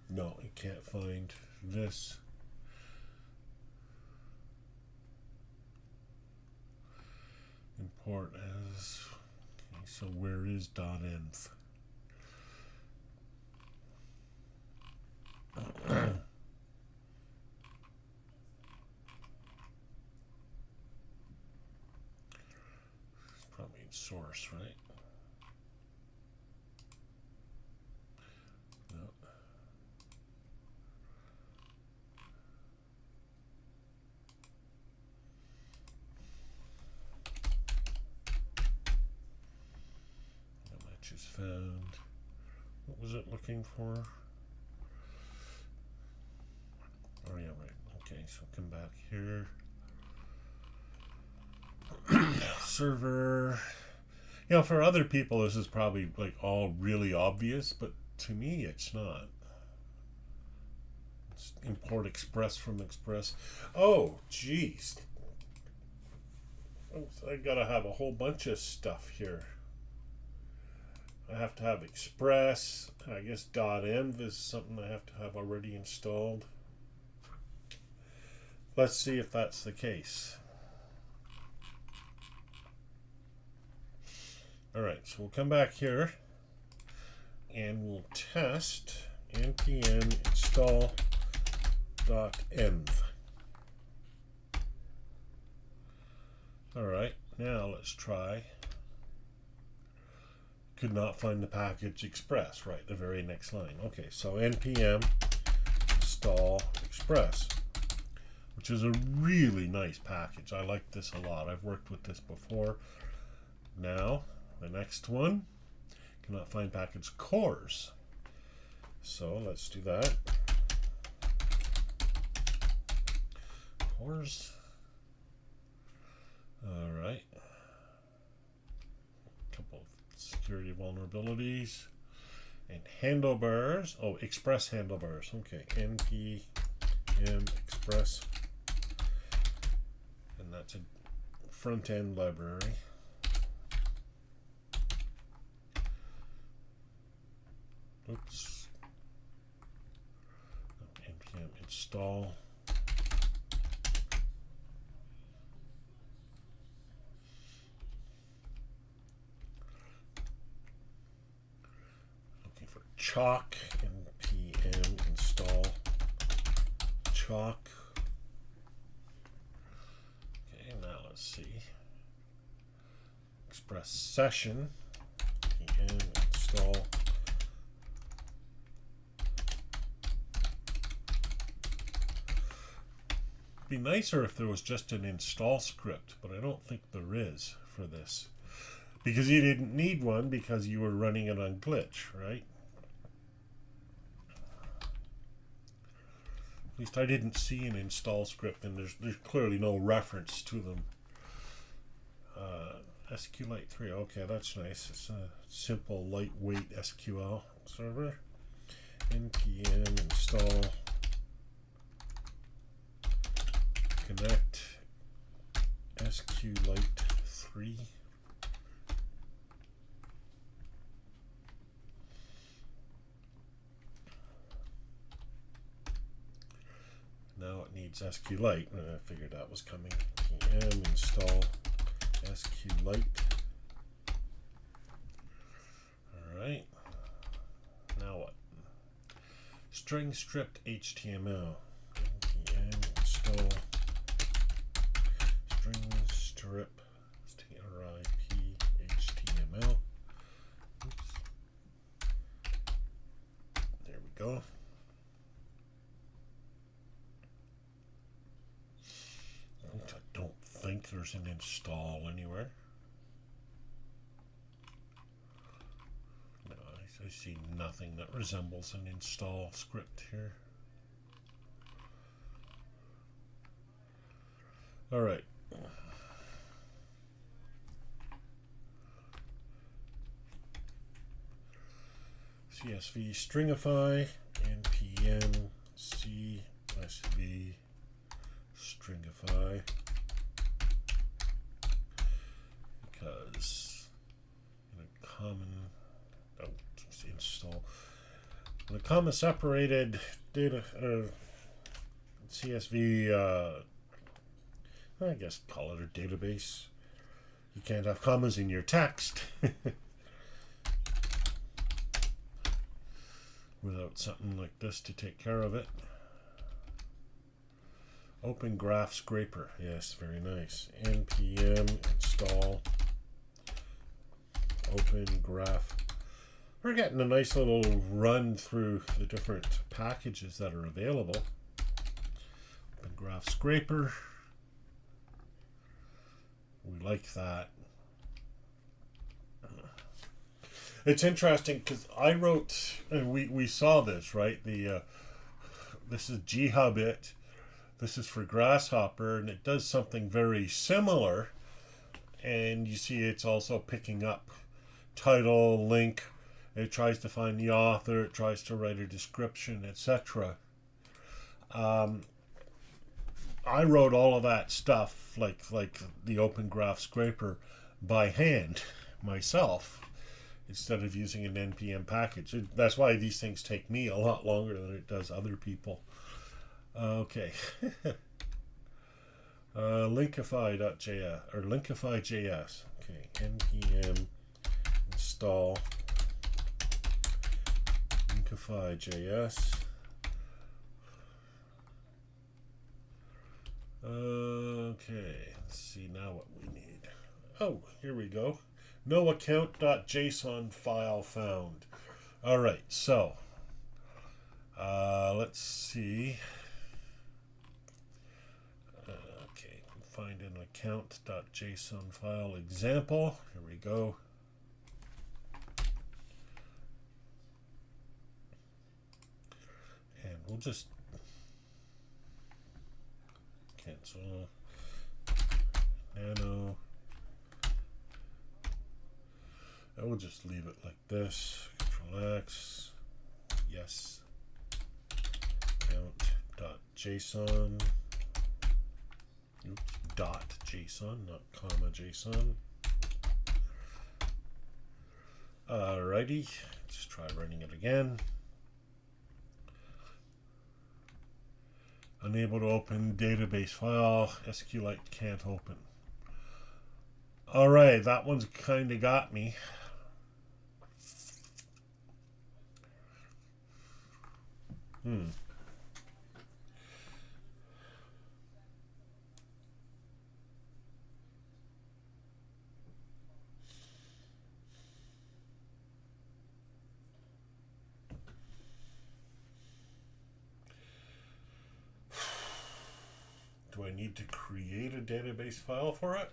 No, it can't find this. Import as... Okay, so where is .env? course, right? No. No matches found. What was it looking for? Oh yeah, right. Okay, so come back here. Server. You know, for other people, this is probably like all really obvious, but to me, it's not. It's import Express from Express. Oh, jeez. I gotta have a whole bunch of stuff here. I have to have Express. I guess .env is something I have to have already installed. Let's see if that's the case. Alright, so we'll come back here and we'll test npm install.env. Alright, now let's try. Could not find the package Express, right, the very next line. Okay, so npm install Express, which is a really nice package. I like this a lot. I've worked with this before. Now, the next one, cannot find package cores. So let's do that. Cores. All right. A couple of security vulnerabilities and handlebars. Oh, Express handlebars. Okay, npm Express, and that's a front end library. Oops. npm install. Looking for chalk. npm install chalk. Okay, now let's see. Express session. npm install. Be nicer if there was just an install script, but I don't think there is for this, because you didn't need one because you were running it on glitch, right? At least I didn't see an install script, and there's clearly no reference to them. SQLite 3, okay, that's nice. It's a simple, lightweight SQL server. npm install connect SQLite 3. Now it needs SQLite. I figured that was coming. npm install SQLite. Alright. Now what? String stripped HTML. npm install string strip strip HTML. Oops. There we go. I don't think there's an install anywhere. No, I see nothing that resembles an install script here. All right. CSV stringify npm CSV stringify, because in a common install in a comma separated data CSV I guess call it a database. You can't have commas in your text without something like this to take care of it. Open Graph Scraper. Yes, very nice. npm install Open graph. We're getting a nice little run through the different packages that are available. Open graph scraper. We like that. It's interesting because I wrote, and we saw this, right? This is GHubit. This is for Grasshopper, and it does something very similar. And you see it's also picking up title, link. It tries to find the author. It tries to write a description, etc. I wrote all of that stuff, like the Open Graph Scraper, by hand myself, instead of using an NPM package. That's why these things take me a lot longer than it does other people. Okay. Linkify.js or Linkify.js. Okay, npm install Linkify.js. Okay, let's see now what we need. Oh, here we go. No account.json file found. All right, so let's see. Okay, find an account.json file example. Here we go. And we'll just cancel nano. I will just leave it like this. Control X. Yes. Count.json. Oops. .json, not comma JSON. Alrighty. Let's try running it again. Unable to open database file. SQLite can't open. Alright, that one's kind of got me. Do I need to create a database file for it?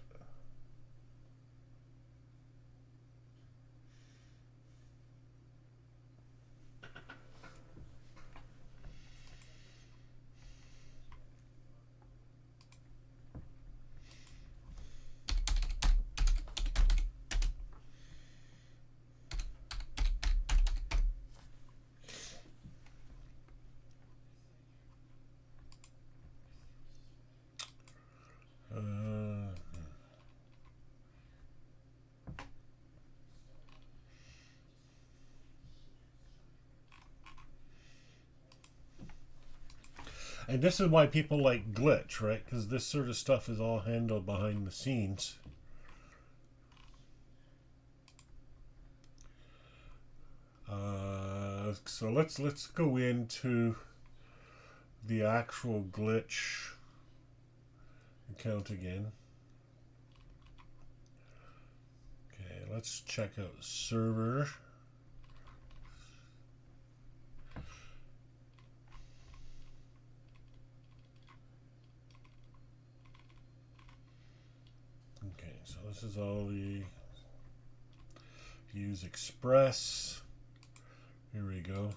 And this is why people like Glitch, right? Because this sort of stuff is all handled behind the scenes. So let's go into the actual Glitch account again. Okay, let's check out server. Okay, so this is all the use Express. Here we go.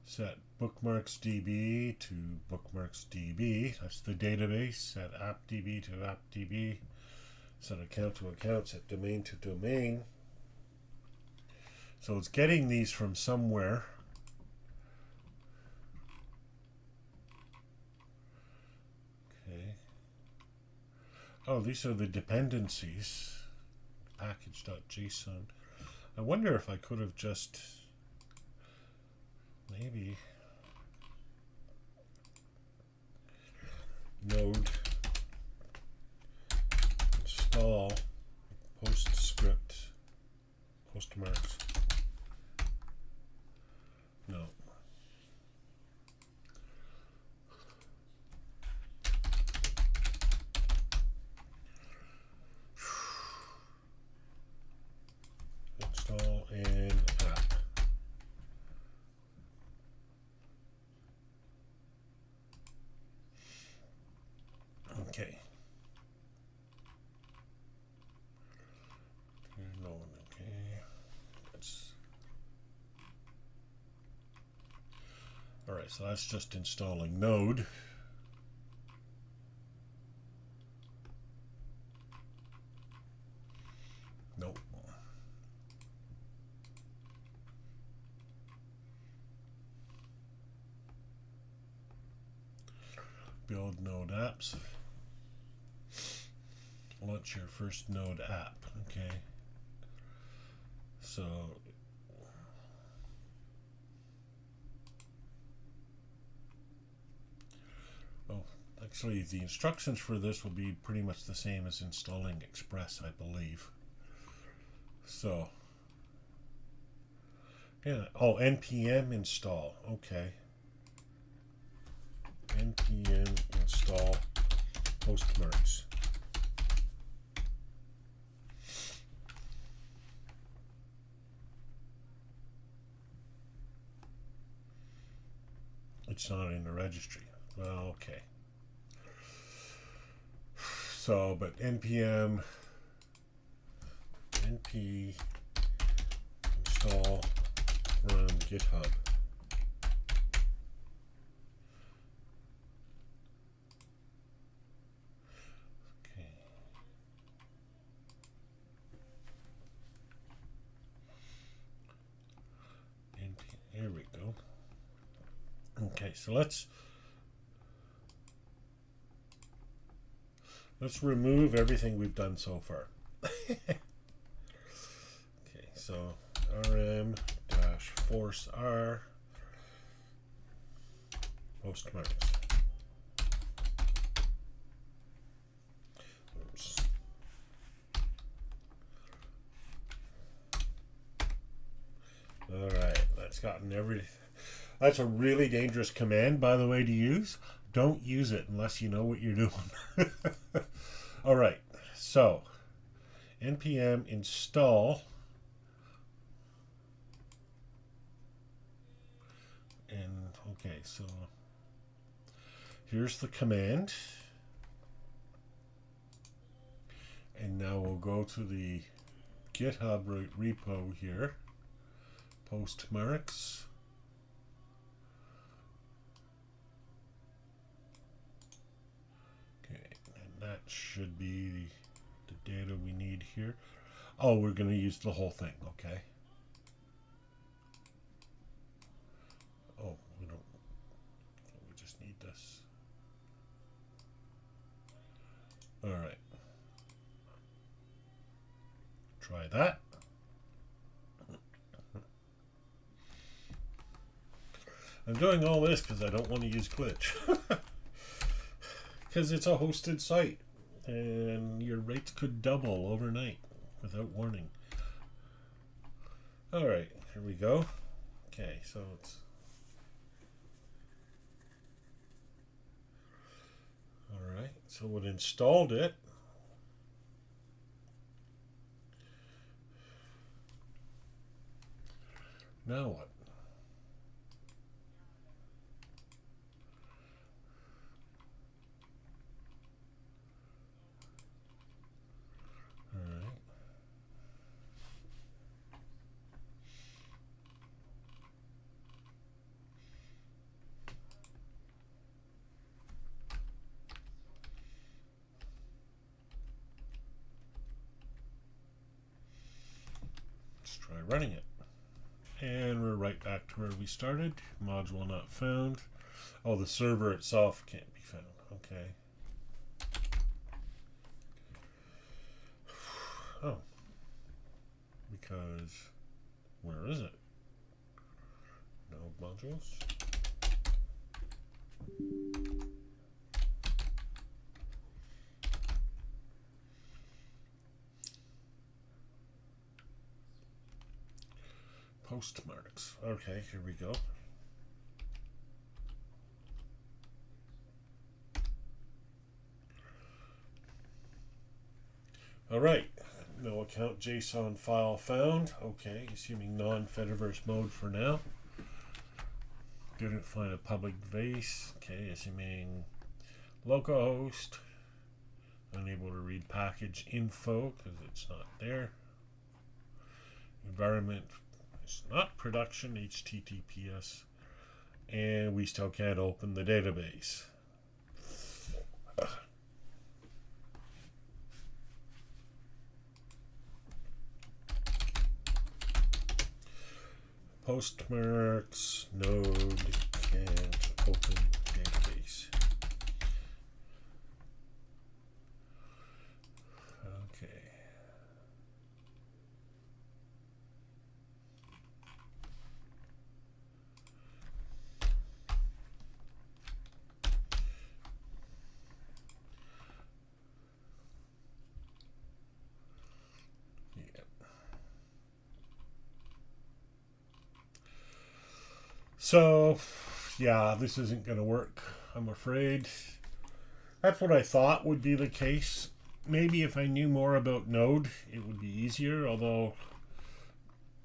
Set bookmarks DB to bookmarks DB. That's the database. Set appdb to appdb. Set account to account. Set domain to domain. So it's getting these from somewhere. Okay. Oh, these are the dependencies. Package.json. I wonder if I could have just maybe node install postscript postmarks. No. Alright, so that's just installing Node. Nope. Build Node apps. Launch your first Node app. Okay. So actually, the instructions for this will be pretty much the same as installing Express, I believe. So, yeah. Oh, npm install. Okay. npm install Postmarks. It's not in the registry. Well, okay. So, but npm np install run GitHub. Okay. Here we go. Okay, so let's remove everything we've done so far. Okay, so rm-force r Postmarks. Oops. All right, that's gotten everything. That's a really dangerous command, by the way, to use. Don't use it unless you know what you're doing. All right, so npm install, and okay, so here's the command, and now we'll go to the GitHub repo here, Postmarks. That should be the data we need here. Oh, we're going to use the whole thing, okay. Oh, we don't. We just need this. All right. Try that. I'm doing all this because I don't want to use Glitch. Because it's a hosted site and your rates could double overnight without warning. All right, here we go. Okay, so it's all right. So it installed it. Now what? Try running it. And we're right back to where we started. Module not found. Oh, the server itself can't be found. Okay. Oh. Because where is it? No modules. Postmarks. Okay, here we go. All right. No account JSON file found. Okay, assuming non-Fediverse mode for now. Didn't find a public vase. Okay, assuming localhost. Unable to read package info because it's not there. Environment. It's not production, HTTPS. and we still can't open the database. Postmarks node can't open database. Okay. So, yeah, this isn't going to work, I'm afraid. That's what I thought would be the case. Maybe if I knew more about Node, it would be easier, although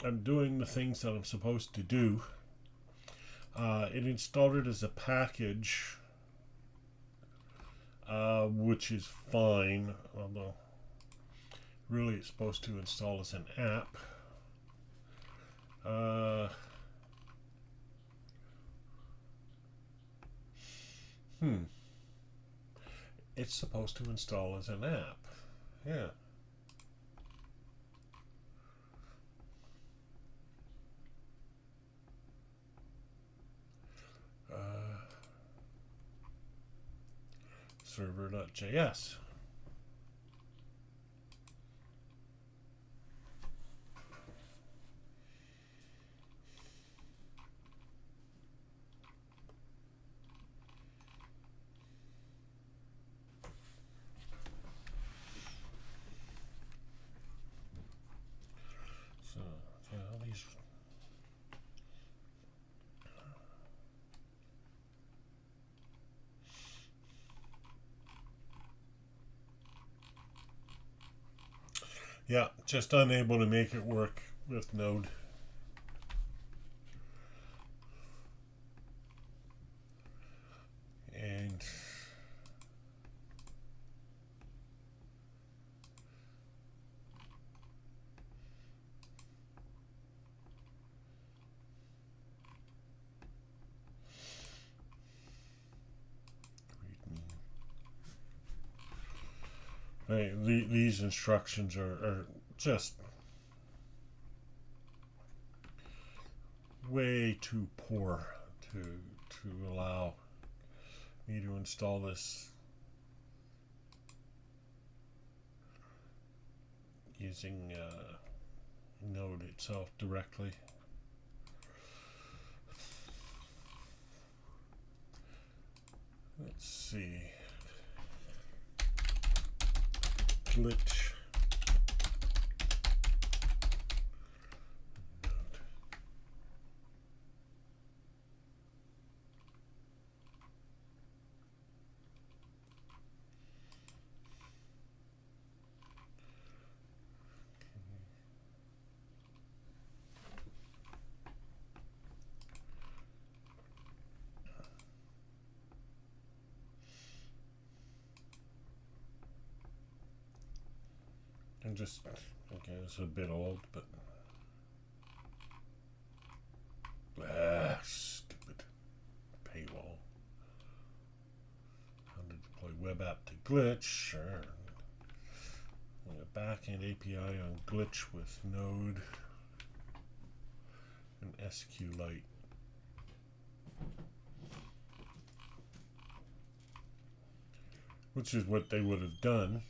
I'm doing the things that I'm supposed to do. It installed it as a package, which is fine, although really it's supposed to install as an app. It's supposed to install as an app. Yeah. Server.js. So, yeah, all these. Yeah, just unable to make it work with Node. And these instructions are just way too poor to allow me to install this using Node itself directly. Let's see. Glitch. And just, okay, it's a bit old, but stupid paywall. How to deploy web app to glitch? Sure. A backend API on glitch with Node and SQLite. Which is what they would have done.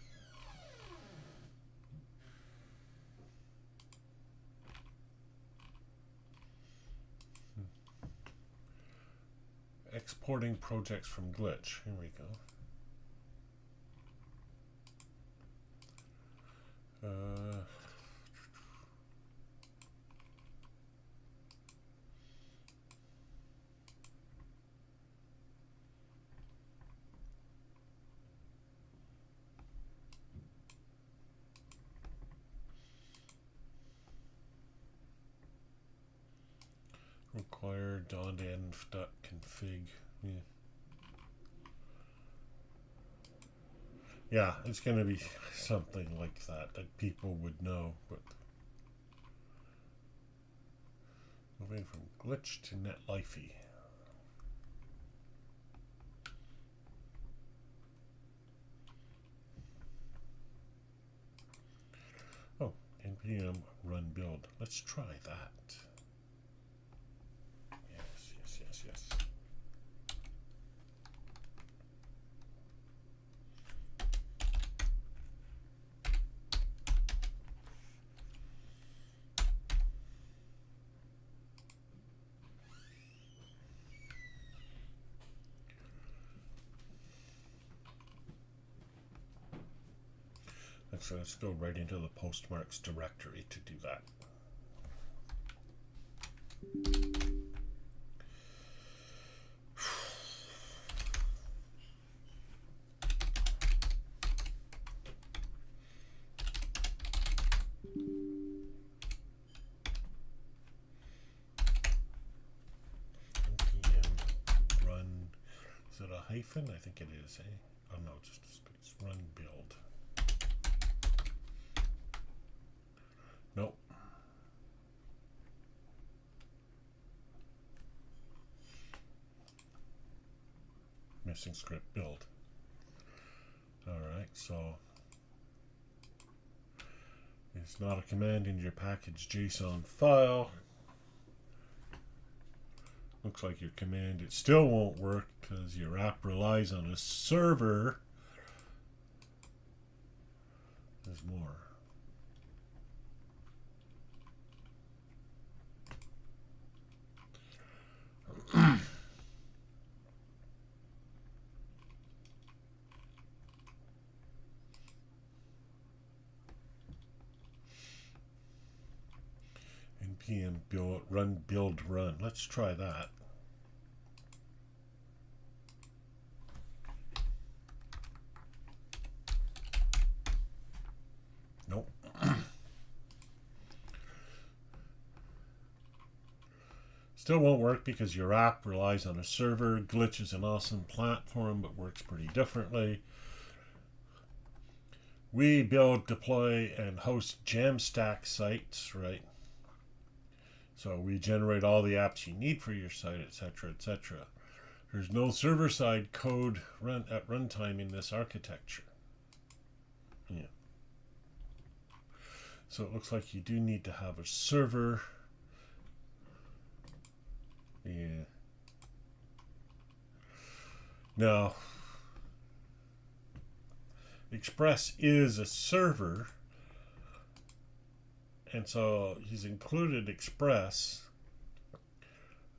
Exporting projects from glitch. Here we go. Require .env.config. Yeah, it's going to be something like that people would know. But moving from glitch to netlifey. npm run build. Let's try that. Yes. So let's go right into the Postmarks directory to do that. npm run, is it a hyphen? I think it is, eh? Oh no, just a space. Run build. Nope. Missing script build. Alright, so it's not a command in your package JSON file. Looks like your command, it still won't work because your app relies on a server. There's more. npm build run. Let's try that. Nope. Still won't work because your app relies on a server. Glitch is an awesome platform, but works pretty differently. We build, deploy, and host Jamstack sites, right? So we generate all the apps you need for your site, etc., etc. There's no server-side code at runtime in this architecture. Yeah. So it looks like you do need to have a server. Yeah. Now, Express is a server, and so he's included Express,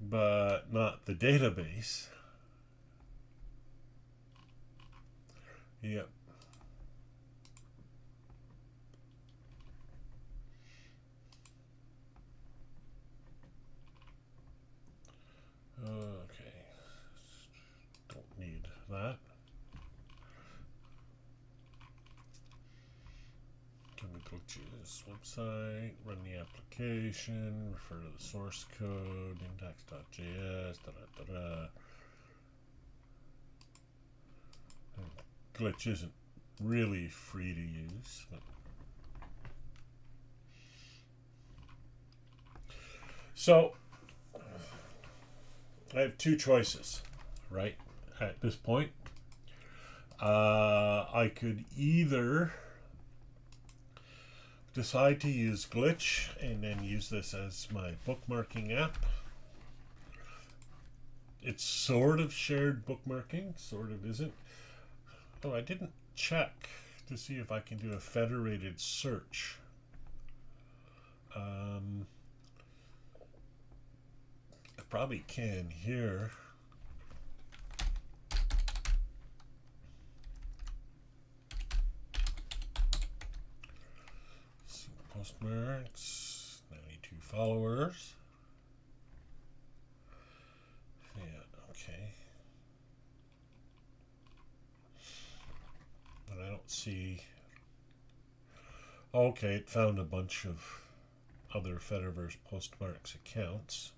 but not the database. Yep. Okay. Don't need that. Can we go to this website, run the application, refer to the source code, index.js, Glitch isn't really free to use, but so I have two choices, right? At this point, I could either decide to use Glitch and then use this as my bookmarking app. It's sort of shared bookmarking, sort of isn't. Oh, I didn't check to see if I can do a federated search. I probably can here. So Postmarks, 92 followers. Yeah, okay. But I don't see. Okay, it found a bunch of other Fediverse Postmarks accounts,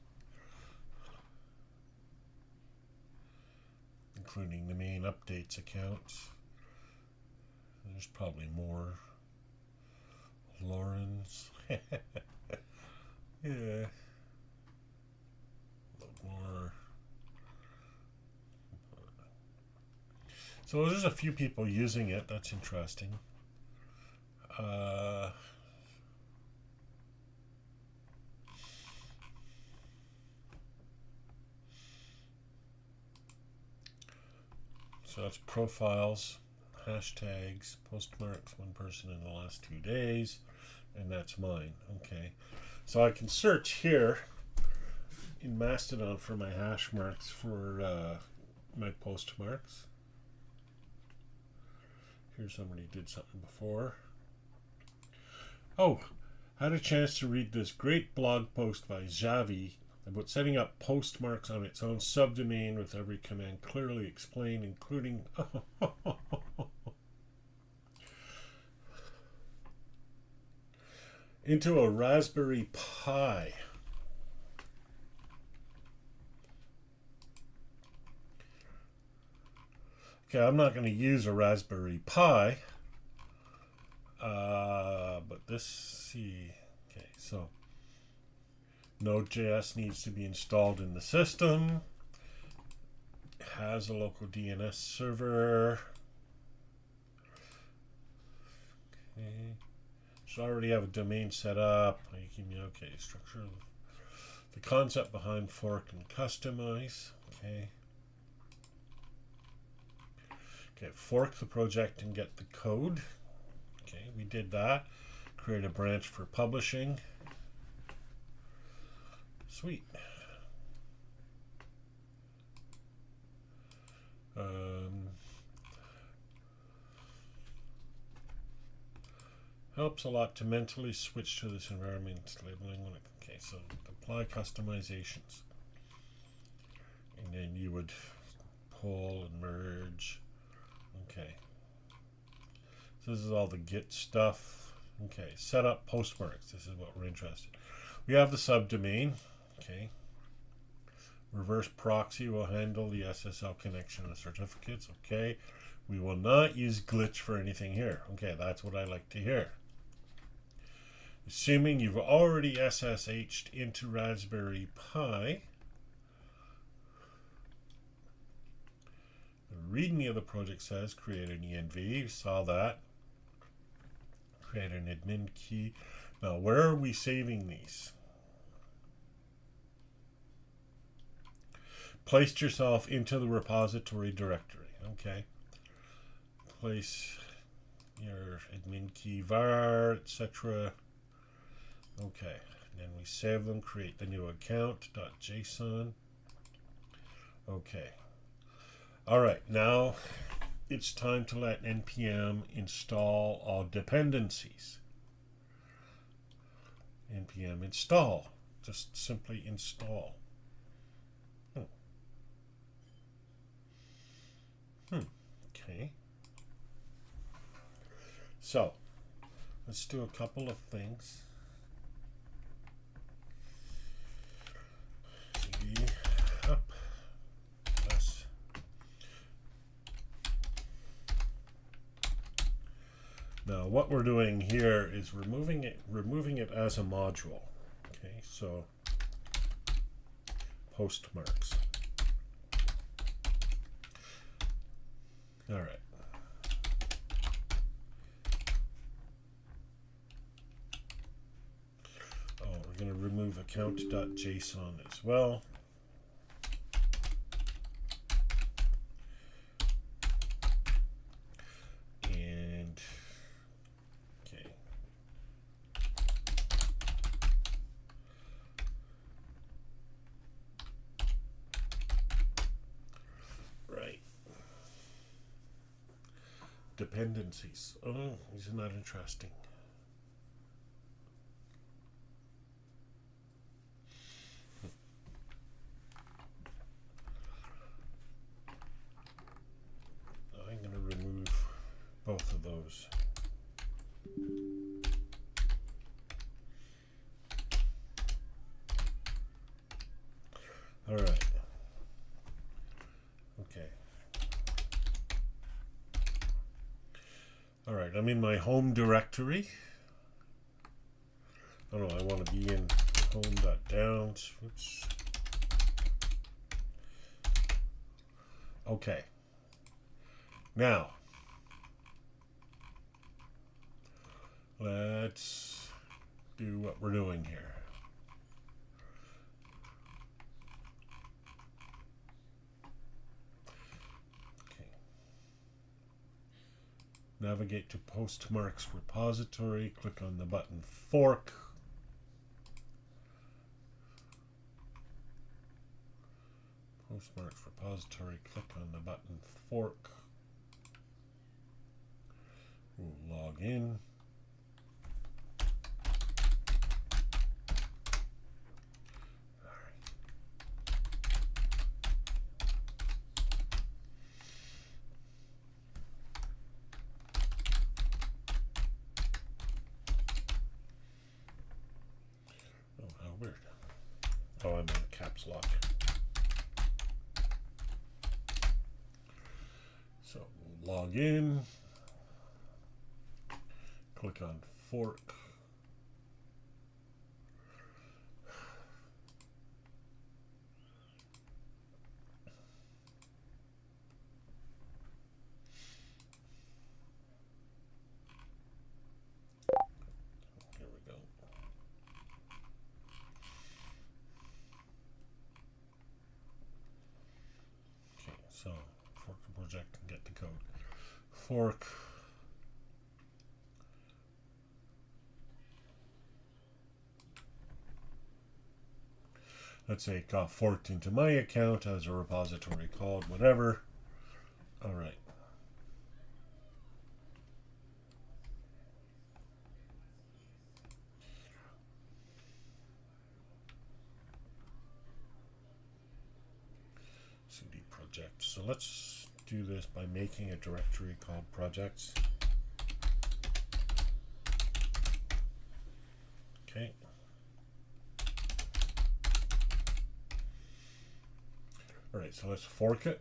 including the main updates accounts. There's probably more. Lauren's. Yeah. A little more. So there's a few people using it. That's interesting. So that's profiles, hashtags, postmarks, one person in the last 2 days, and that's mine. Okay, so I can search here in Mastodon for my hash marks for my postmarks. Here's somebody who did something before. Oh, had a chance to read this great blog post by Javi about setting up postmarks on its own subdomain with every command clearly explained, including into a Raspberry Pi. Okay, I'm not going to use a Raspberry Pi, but see. Okay, so Node.js needs to be installed in the system. It has a local DNS server. Okay, so I already have a domain set up. Okay, structure, the concept behind fork and customize. Okay. Okay, fork the project and get the code. Okay, we did that. Create a branch for publishing. Sweet. Helps a lot to mentally switch to this environment labeling. Okay, so apply customizations. And then you would pull and merge. Okay. So this is all the Git stuff. Okay, set up postmarks. This is what we're interested in. We have the subdomain. Okay. Reverse proxy will handle the SSL connection of certificates. Okay. We will not use glitch for anything here. Okay, that's what I like to hear. Assuming you've already SSH'd into Raspberry Pi, the README of the project says create an env. You saw that. Create an admin key. Now, where are we saving these? Place yourself into the repository directory. Okay. Place your admin key var, etc. Okay. And then we save them, create the new account.json. Okay. All right. Now it's time to let npm install all dependencies. Npm install. Just simply install. Okay. So, let's do a couple of things. CD up plus. Now, what we're doing here is removing it as a module. Okay, so postmarks. All right. Oh, we're going to remove account.json as well. And, okay. Right. Dependencies. Oh, isn't that interesting? I'm going to remove both of those. All right. Okay. All right, I'm in my home directory. Oh no, I want to be in home.downs. Oops. Okay. Now, let's do what we're doing here. Okay. Navigate to Postmarks repository, click on the button fork. Postmarks repository, click on the button fork. We'll log in. Oh, how weird. Oh, I'm in caps lock. So we'll log in. Click on fork. Here we go. Okay, so fork the project and get the code. Fork. Let's say it got forked into my account as a repository called whatever. All right. CD project. So let's do this by making a directory called projects. Okay. All right, so let's fork it.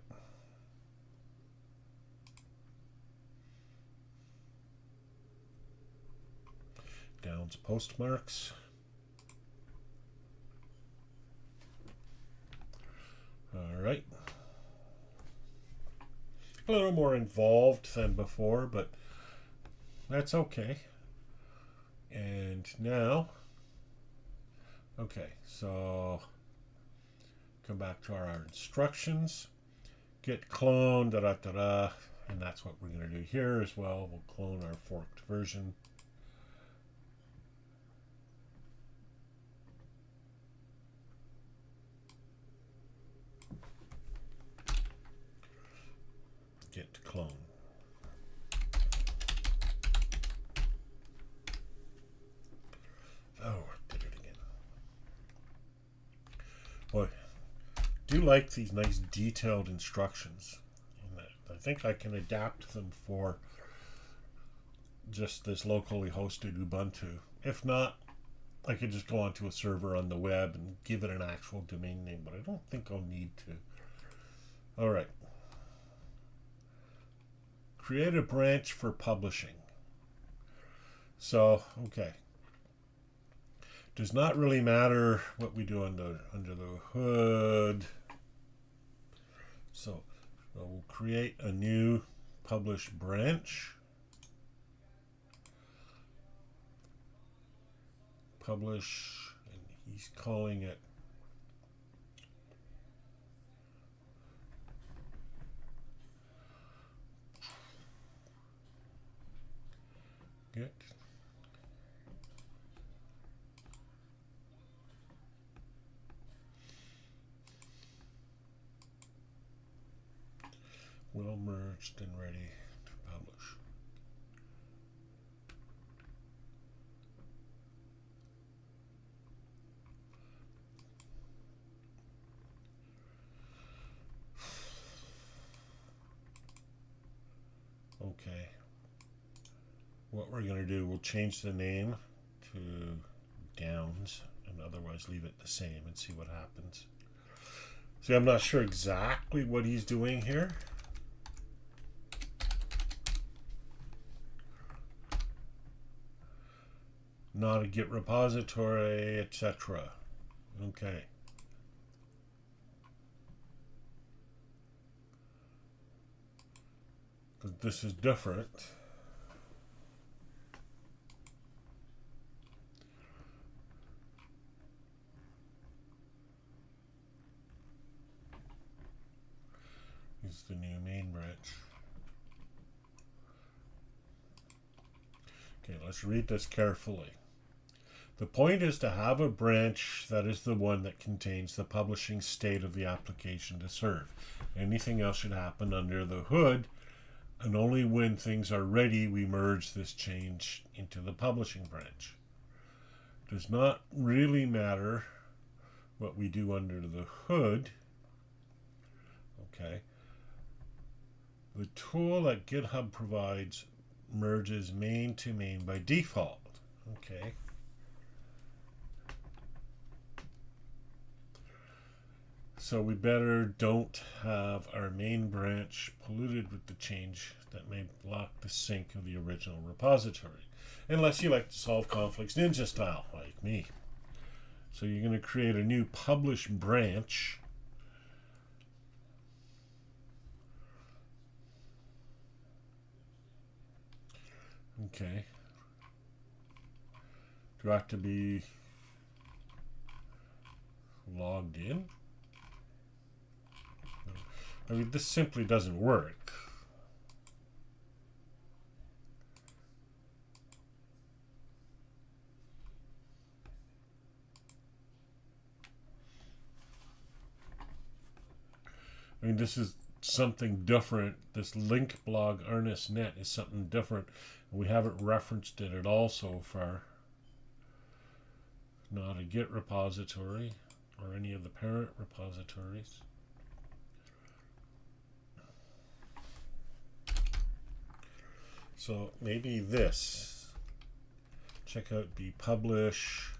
Down's Postmarks. All right. A little more involved than before, but that's okay. And now, okay, so come back to our instructions. Git clone, da-da-da-da, and that's what we're going to do here as well. We'll clone our forked version. Git clone. Oh, I did it again. Boy, do like these nice detailed instructions. I think I can adapt them for just this locally hosted Ubuntu. If not, I could just go onto a server on the web and give it an actual domain name, but I don't think I'll need to. All right. Create a branch for publishing. So, okay. Does not really matter what we do under the hood. So we'll create a new publish branch. Publish, and he's calling it Git. Well merged and ready to publish. Okay. What we're going to do, we'll change the name to Downs and otherwise leave it the same and see what happens. See, I'm not sure exactly what he's doing here. Not a Git repository, etc. Okay. Because this is different. Is the new main branch. Okay, let's read this carefully. The point is to have a branch that is the one that contains the publishing state of the application to serve. Anything else should happen under the hood, and only when things are ready we merge this change into the publishing branch. Does not really matter what we do under the hood. Okay. The tool that GitHub provides merges main to main by default. Okay. So we better don't have our main branch polluted with the change that may block the sync of the original repository. Unless you like to solve conflicts ninja style, like me. So you're going to create a new publish branch. Okay. Do I have to be logged in? I mean, this simply doesn't work. I mean, this is something different. This link blog net is something different. We haven't referenced it at all so far. Not a Git repository or any of the parent repositories. So maybe this. Check out the publish.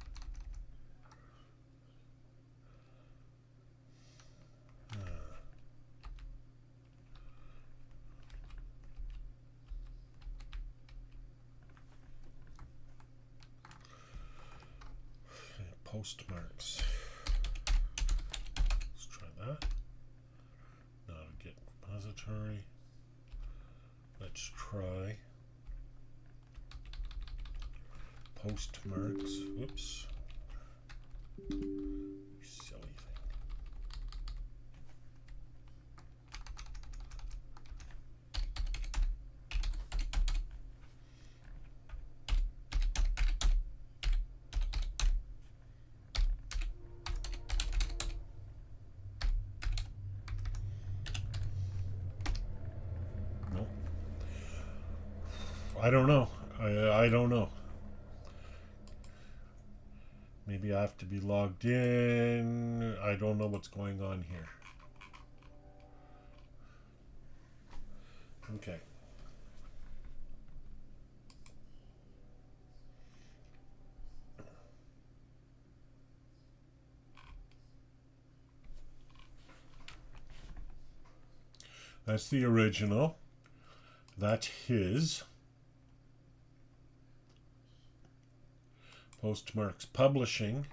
Postmarks. Let's try that. Not a Git repository. Let's try Postmarks. Whoops. Silly thing. Nope. I don't know. I don't know. Maybe I have to be logged in. I don't know what's going on here. Okay. That's the original. That's his. Postmarks publishing.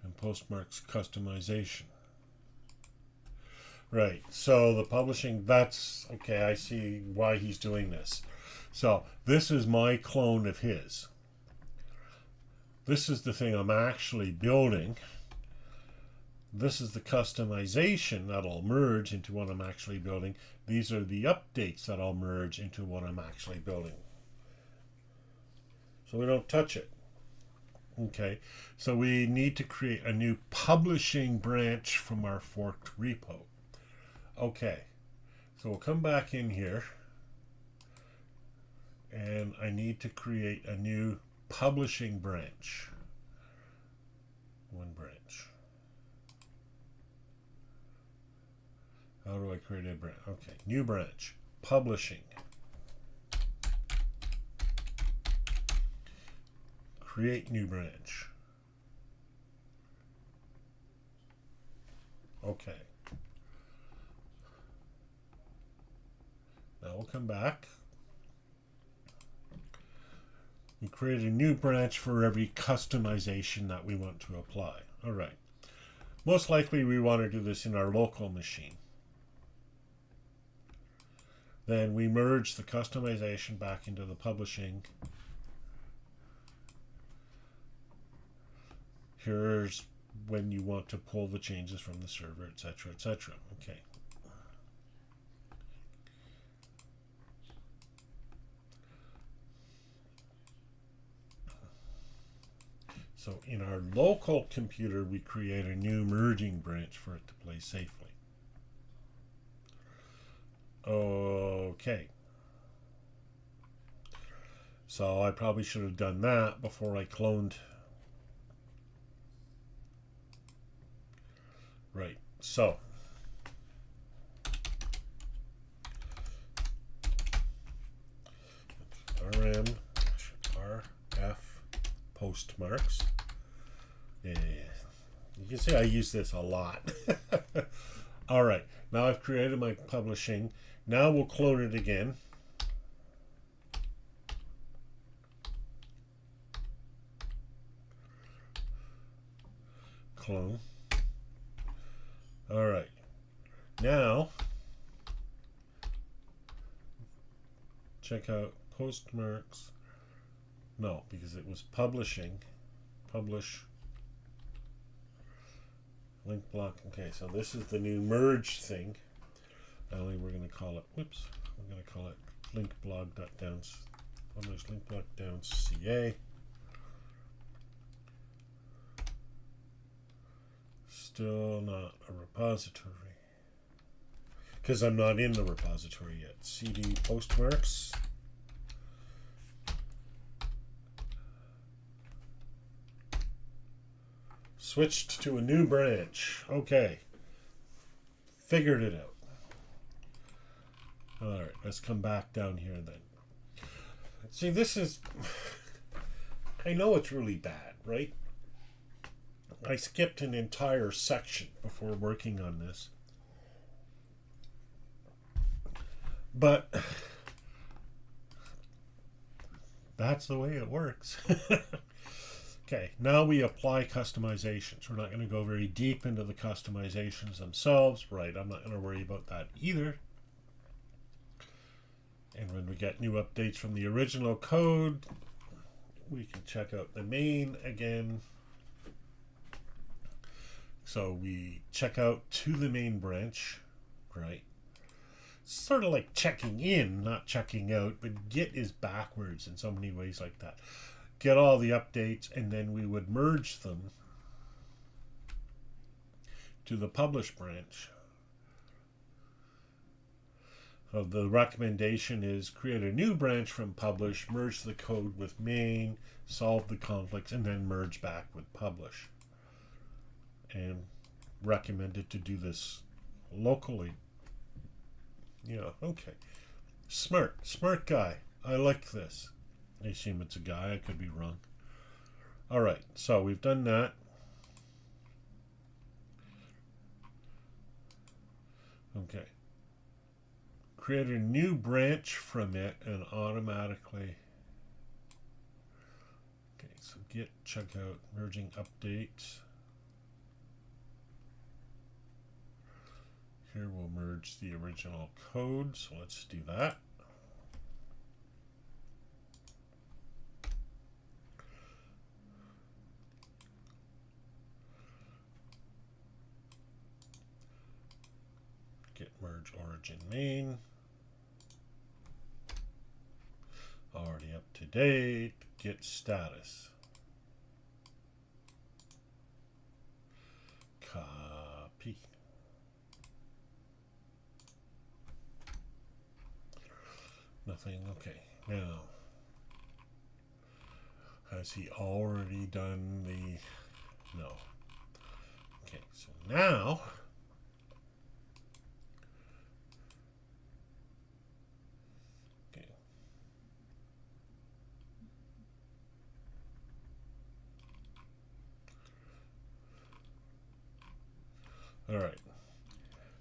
And Postmarks customization. Right, so the publishing, that's, okay, I see why he's doing this. So this is my clone of his. This is the thing I'm actually building. This is the customization that'll merge into what I'm actually building. These are the updates that I'll merge into what I'm actually building. So we don't touch it. Okay, so we need to create a new publishing branch from our forked repo. Okay, so we'll come back in here and I need to create a new publishing branch. One branch. How do I create a branch? Okay, new branch, publishing. Create new branch. Okay. Now we'll come back. We create a new branch for every customization that we want to apply. All right. Most likely we want to do this in our local machine. Then we merge the customization back into the publishing. Here's when you want to pull the changes from the server, etc., etc. Okay. So in our local computer, we create a new merging branch for it to play safely. Okay. So I probably should have done that before I cloned. Right. So rf postmarks. Yeah. You can see I use this a lot. All right. Now I've created my publishing. Now we'll clone it again. Clone. All right. Now check out Postmarks. No, because it was publishing. Publish. Link block. Okay, so this is the new merge thing. Only we're going to call it, whoops, we're going to call it linkblog.downs, publish linkblog.downs.ca. Still not a repository because I'm not in the repository yet. CD Postmarks. Switched to a new branch. Okay. Figured it out. All right, let's come back down here then. See, this is, I know it's really bad, right? I skipped an entire section before working on this. But that's the way it works. Okay, now we apply customizations. We're not going to go very deep into the customizations themselves, right? I'm not going to worry about that either. And when we get new updates from the original code, we can check out the main again. So we check out to the main branch, right? Sort of like checking in, not checking out, but get is backwards in so many ways like that. Get all the updates, and then we would merge them to the publish branch. So the recommendation is create a new branch from publish, merge the code with main, solve the conflicts, and then merge back with publish. And recommended to do this locally. Yeah, okay. Smart guy. I like this. I assume it's a guy. I could be wrong. All right, so we've done that. Okay. Create a new branch from it and automatically. Okay, so git checkout merging updates. Here we'll merge the original code, so let's do that. Git merge origin main. Already up to date. Git status. Copy. Nothing. Okay. Now, has he already done the... No. Okay, so now... Okay. All right.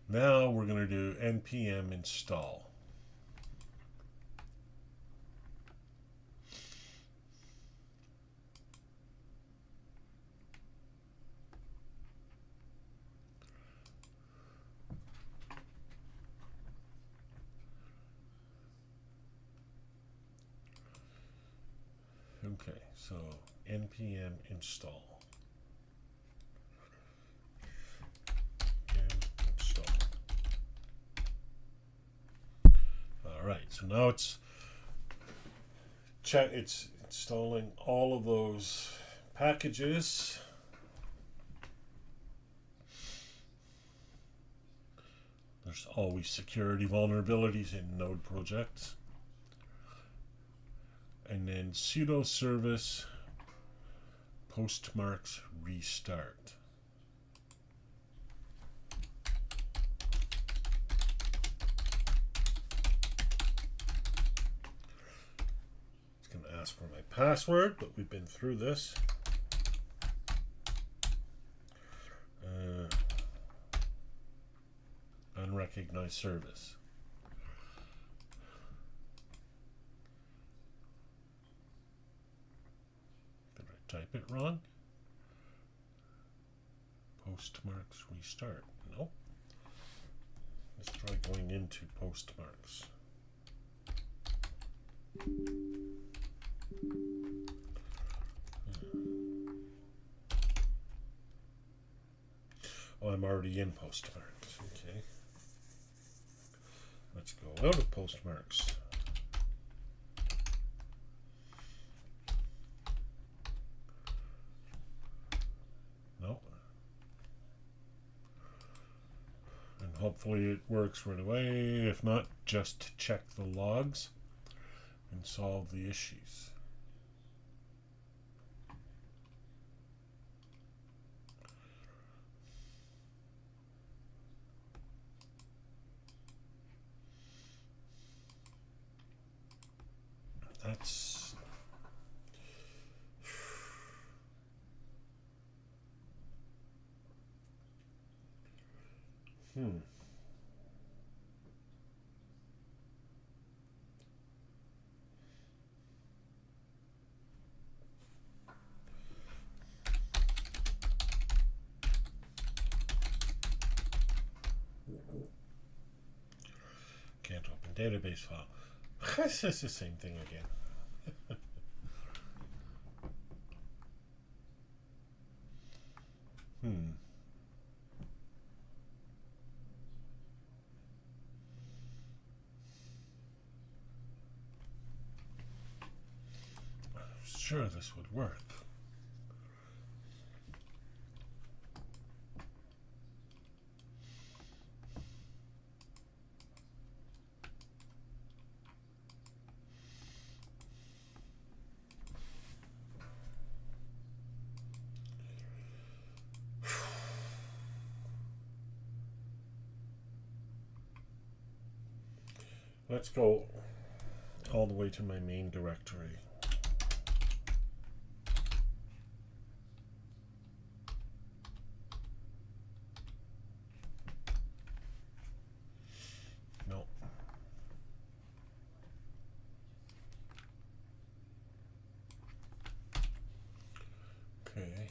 Now we're going to do npm install. Okay, so npm install. Install. All right, so now it's installing all of those packages. There's always security vulnerabilities in node projects. And then sudo service postmarks restart. It's going to ask for my password, but we've been through this. Unrecognized service. Did I type it wrong? Postmarks restart. No. Let's try going into postmarks. Oh, I'm already in postmarks. Okay. Let's go out of postmarks. No. And hopefully it works right away. If not, just check the logs and solve the issues. That's can't open database file. It's just the same thing again. Sure, this would work. Let's go all the way to my main directory. No. Okay.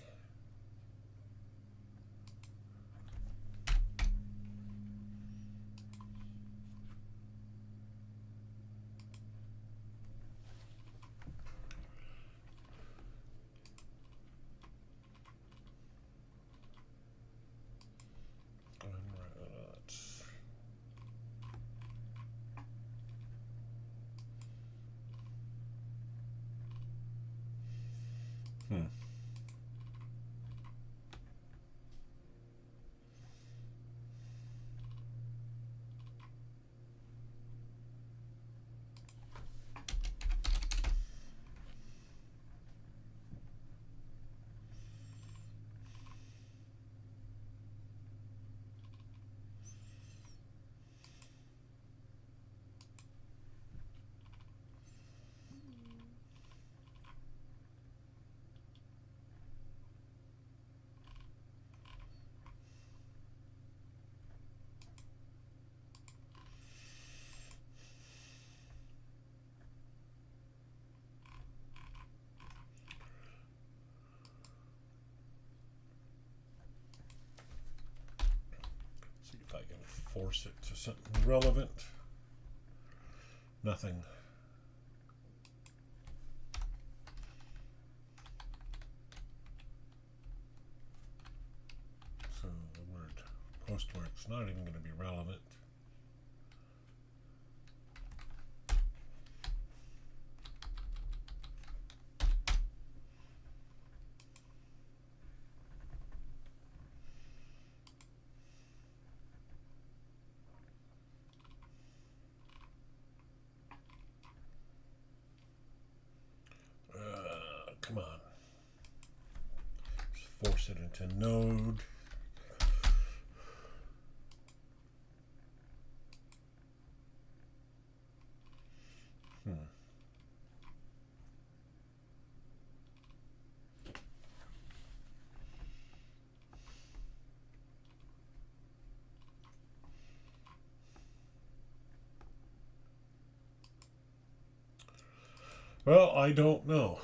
See if I can force it to something relevant. Nothing. So the word postmark's not even going to be relevant. force it into node. Well, I don't know.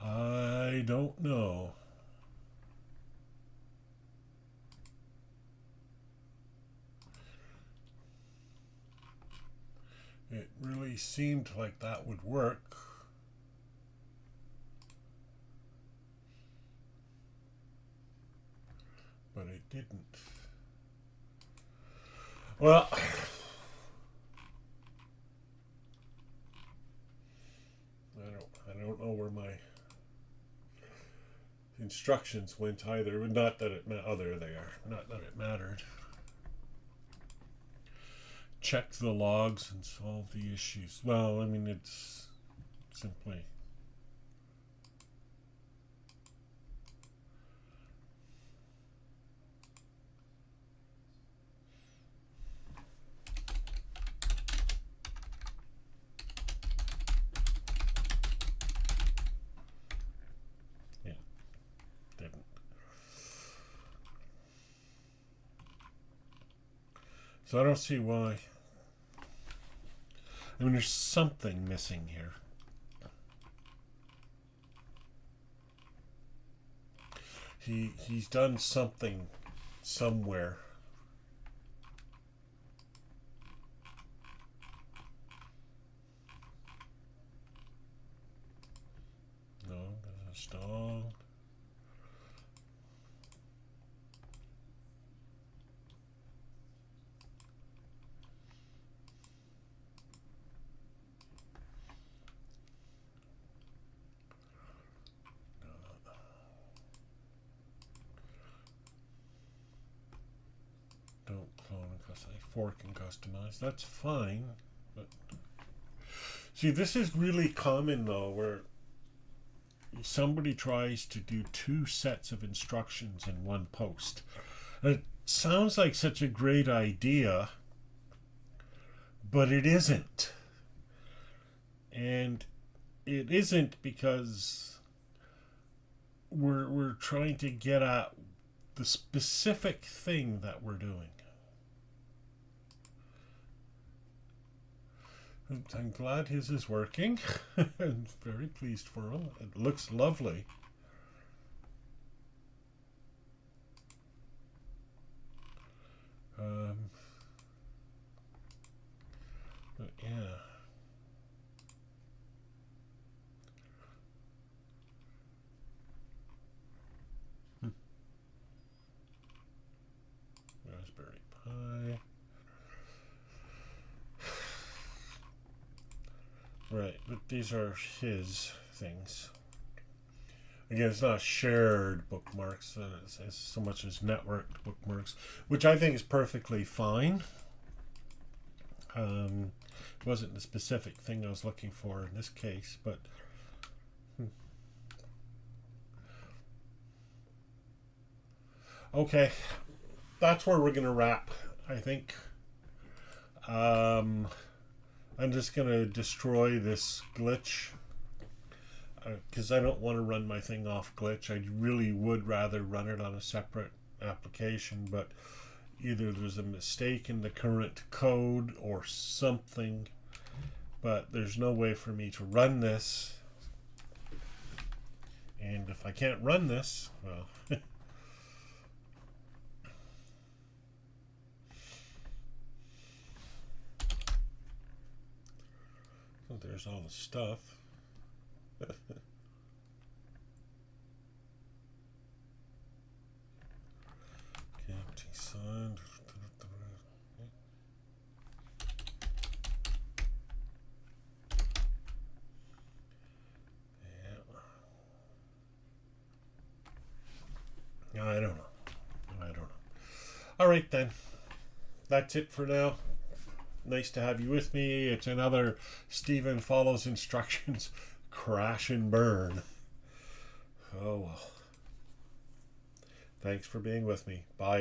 I don't know. It really seemed like that would work. But it didn't. Well, I don't know where my instructions went either. Not that it there they are. Not that it mattered. Check the logs and solve the issues. Well, I mean, it's simply didn't. So I don't see why. I mean, there's something missing here. He's done something somewhere. No, there's a stall. Don't clone because I fork and customize. That's fine, but see, this is really common though, where somebody tries to do two sets of instructions in one post. It sounds like such a great idea, but it isn't. And it isn't because we're trying to get at the specific thing that we're doing. I'm glad his is working. I'm very pleased for him. It looks lovely. But yeah. Raspberry Pi. Right, but these are his things. Again, it's not shared bookmarks as so much as networked bookmarks, which I think is perfectly fine. It wasn't the specific thing I was looking for in this case, but okay, that's where we're gonna wrap, I think. I'm just gonna destroy this glitch because I don't want to run my thing off glitch. I really would rather run it on a separate application, but either there's a mistake in the current code or something, but there's no way for me to run this. And if I can't run this, well, so there's all the stuff. Empty sign. Yeah. I don't know. All right then. That's it for now. Nice to have you with me. It's another Stephen follows instructions crash and burn. Oh well. Thanks for being with me. Bye.